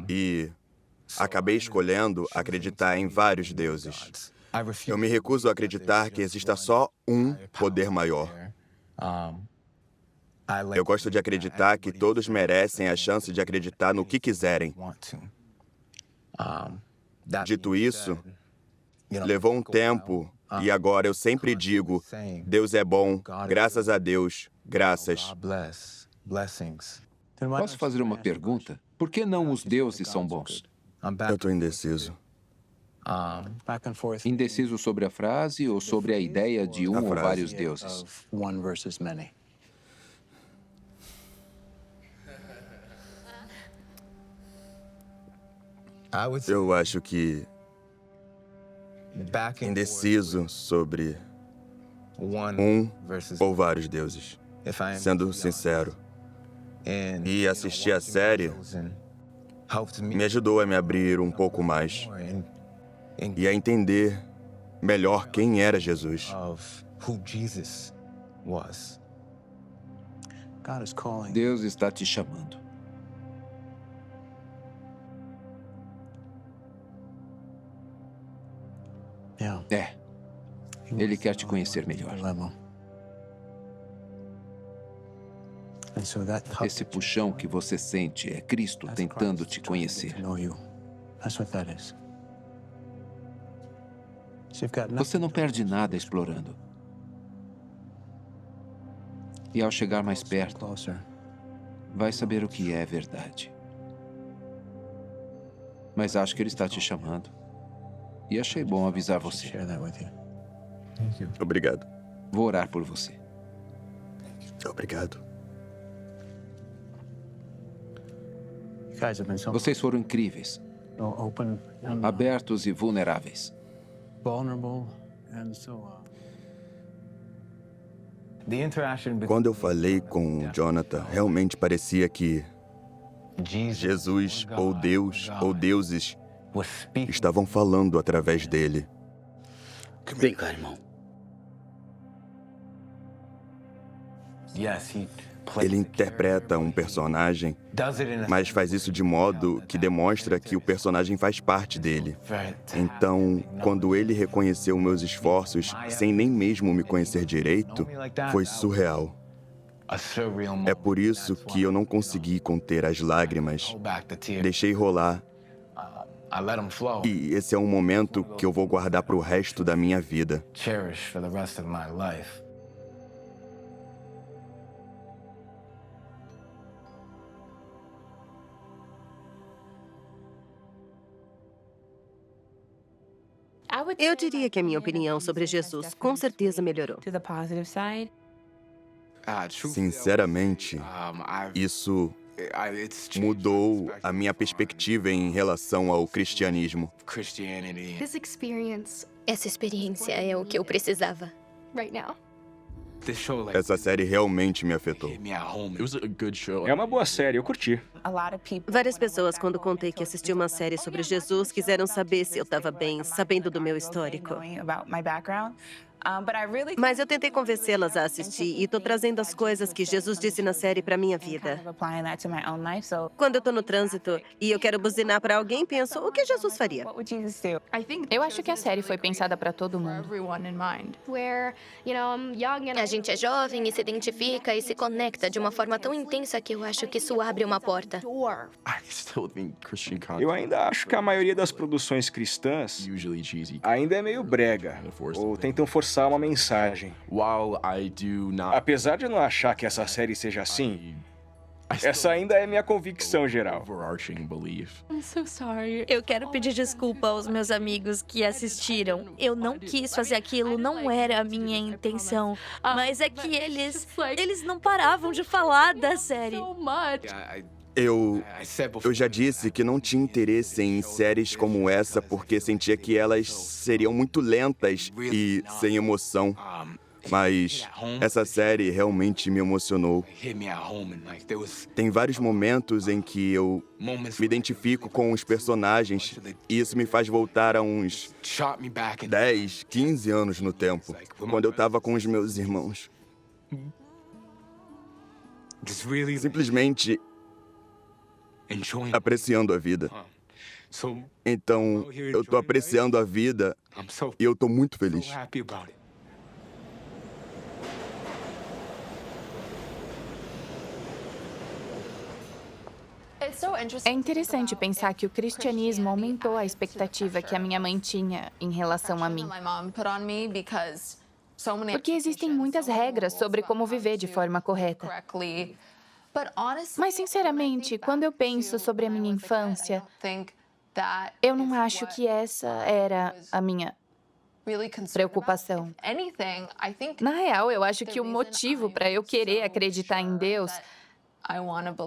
e acabei escolhendo acreditar em vários deuses. Eu me recuso a acreditar que exista só um poder maior. Eu gosto de acreditar que todos merecem a chance de acreditar no que quiserem. Dito isso, levou um tempo e agora eu sempre digo: Deus é bom, graças a Deus, graças. Posso fazer uma pergunta? Por que não os deuses são bons? Eu tô indeciso. Indeciso sobre a frase ou sobre a ideia de um ou vários deuses? Eu acho que indeciso sobre um ou vários deuses, sendo sincero. E assistir a série me ajudou a me abrir um pouco mais e a entender melhor quem era Jesus. Deus está te chamando. É. Ele quer te conhecer melhor. Esse puxão que você sente é Cristo tentando te conhecer. Você não perde nada explorando. E ao chegar mais perto, vai saber o que é verdade. Mas acho que ele está te chamando. E achei bom avisar você. Obrigado. Vou orar por você. Obrigado. Vocês foram incríveis. Abertos e vulneráveis. Quando eu falei com o Jonathan, realmente parecia que Jesus, ou Deus, ou deuses, estavam falando através dele. Vem cá, irmão. Ele interpreta um personagem, mas faz isso de modo que demonstra que o personagem faz parte dele. Então, quando ele reconheceu meus esforços, sem nem mesmo me conhecer direito, foi surreal. É por isso que eu não consegui conter as lágrimas. Deixei rolar. E esse é um momento que eu vou guardar para o resto da minha vida. Eu diria que a minha opinião sobre Jesus com certeza melhorou. Sinceramente, isso mudou a minha perspectiva em relação ao cristianismo. Essa experiência é o que eu precisava. Essa série realmente me afetou. É uma boa série, eu curti. Várias pessoas, quando contei que assisti uma série sobre Jesus, quiseram saber se eu estava bem, sabendo do meu histórico. Mas eu tentei convencê-las a assistir e estou trazendo as coisas que Jesus disse na série para minha vida. Quando eu estou no trânsito e eu quero buzinar para alguém, penso, o que Jesus faria? Eu acho que a série foi pensada para todo mundo. A gente é jovem e se identifica e se conecta de uma forma tão intensa que eu acho que isso abre uma porta. Eu ainda acho que a maioria das produções cristãs ainda é meio brega, ou tentam forçar uma mensagem. Apesar de eu não achar que essa série seja assim, essa ainda é minha convicção geral. Eu quero pedir desculpa aos meus amigos que assistiram. Eu não quis fazer aquilo, não era a minha intenção. Mas é que eles não paravam de falar da série. Eu já disse que não tinha interesse em séries como essa porque sentia que elas seriam muito lentas e sem emoção. Mas essa série realmente me emocionou. Tem vários momentos em que eu me identifico com os personagens e isso me faz voltar a uns 10, 15 anos no tempo, quando eu estava com os meus irmãos. Simplesmente apreciando a vida. Então, eu tô apreciando a vida e eu tô muito feliz. É interessante pensar que o cristianismo aumentou a expectativa que a minha mãe tinha em relação a mim. Porque existem muitas regras sobre como viver de forma correta. Mas, sinceramente, quando eu penso sobre a minha infância, eu não acho que essa era a minha preocupação. Na real, eu acho que o motivo para eu querer acreditar em Deus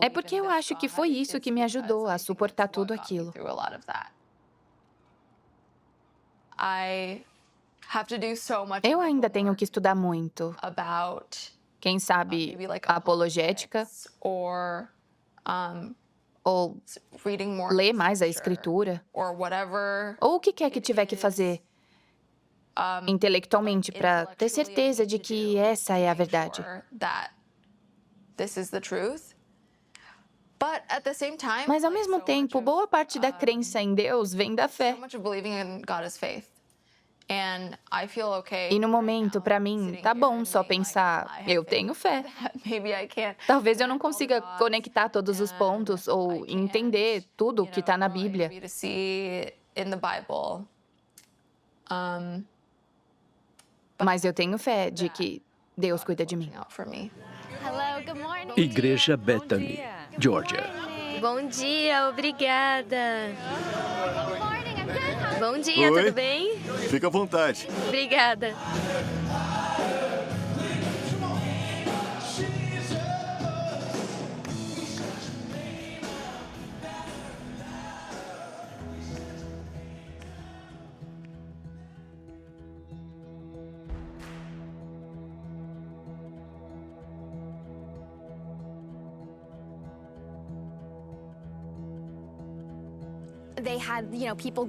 é porque eu acho que foi isso que me ajudou a suportar tudo aquilo. Eu ainda tenho que estudar muito. Quem sabe apologética, ou ler mais a escritura, ou o que quer que tiver que fazer intelectualmente para ter certeza de que essa é a verdade. Mas, ao mesmo tempo, boa parte da crença em Deus vem da fé. E no momento, para mim, tá bom só pensar, eu tenho fé. Talvez eu não consiga conectar todos os pontos ou entender tudo que está na Bíblia. Mas eu tenho fé de que Deus cuida de mim. Igreja Bethany, Georgia. Bom dia, obrigada. Bom dia, Oi. tudo bem? Fica à vontade. Obrigada.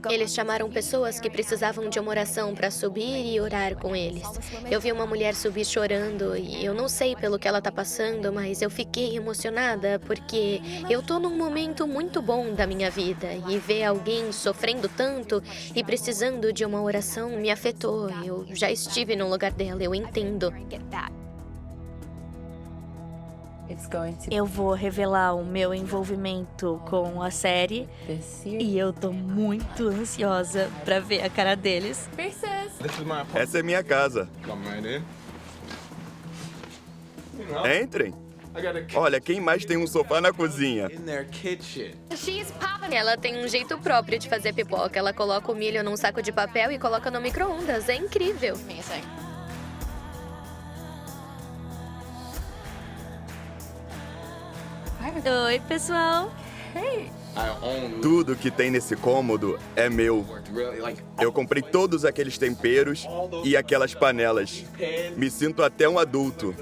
Eles chamaram pessoas que precisavam de uma oração para subir e orar com eles. Eu vi uma mulher subir chorando e eu não sei pelo que ela está passando, mas eu fiquei emocionada porque eu tô num momento muito bom da minha vida e ver alguém sofrendo tanto e precisando de uma oração me afetou. Eu já estive no lugar dela, eu entendo. Eu vou revelar o meu envolvimento com a série e eu tô muito ansiosa pra ver a cara deles. Essa é minha casa. Entrem. Olha, quem mais tem um sofá na cozinha? Ela tem um jeito próprio de fazer pipoca. Ela coloca o milho num saco de papel e coloca no micro-ondas. É incrível. Oi, pessoal. Tudo que tem nesse cômodo é meu. Eu comprei todos aqueles temperos e aquelas panelas. Me sinto até um adulto.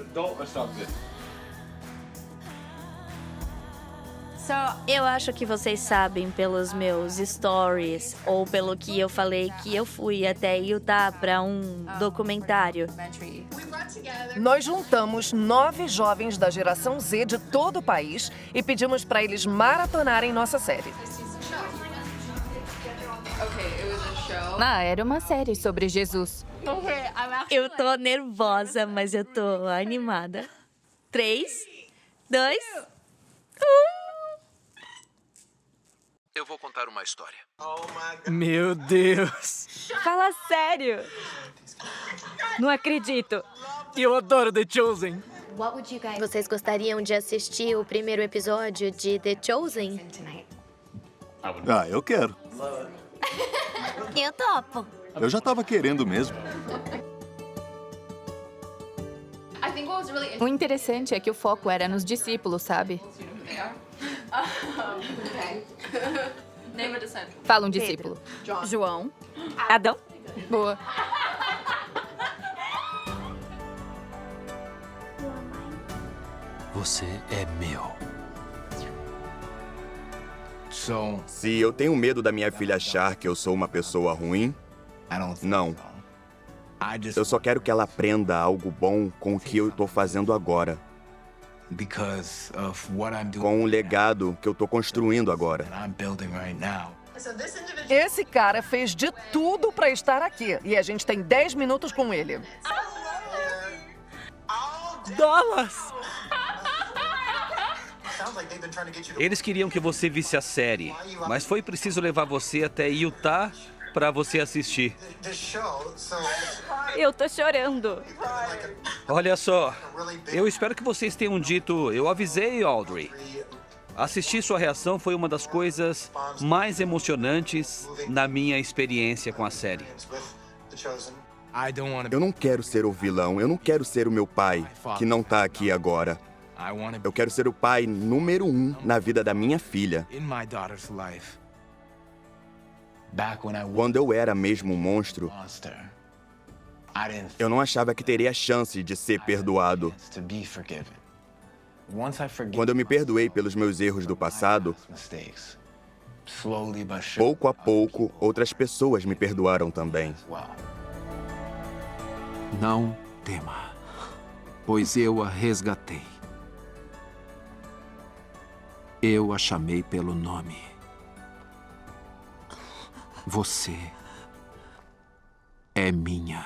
Eu acho que vocês sabem pelos meus stories ou pelo que eu falei que eu fui até Utah para um documentário. Nós juntamos 9 jovens da geração Z de todo o país e pedimos para eles maratonarem nossa série. Era uma série sobre Jesus. Eu tô nervosa, mas eu tô animada. 3, 2, 1. Eu vou contar uma história. Meu Deus! Fala sério! Não acredito! Eu adoro The Chosen! Vocês gostariam de assistir o primeiro episódio de The Chosen? Ah, eu quero. Eu topo. Eu já tava querendo mesmo. O interessante é que o foco era nos discípulos, sabe? Fala um discípulo. João. Adão. Boa. Você é meu. Se eu tenho medo da minha filha achar que eu sou uma pessoa ruim, não. Eu só quero que ela aprenda algo bom com o que eu tô fazendo agora. Com o legado que eu tô construindo agora. Esse cara fez de tudo para estar aqui e a gente tem 10 minutos com ele. Dallas! Eles queriam que você visse a série, mas foi preciso levar você até Utah para você assistir. Eu tô chorando. Olha só, eu espero que vocês tenham dito, eu avisei, Audrey. Assistir sua reação foi uma das coisas mais emocionantes na minha experiência com a série. Eu não quero ser o vilão, eu não quero ser o meu pai, que não tá aqui agora. Eu quero ser o pai número 1 na vida da minha filha. Quando eu era mesmo um monstro, eu não achava que teria chance de ser perdoado. Quando eu me perdoei pelos meus erros do passado, pouco a pouco, outras pessoas me perdoaram também. Não tema, pois eu a resgatei. Eu a chamei pelo nome. Você é minha.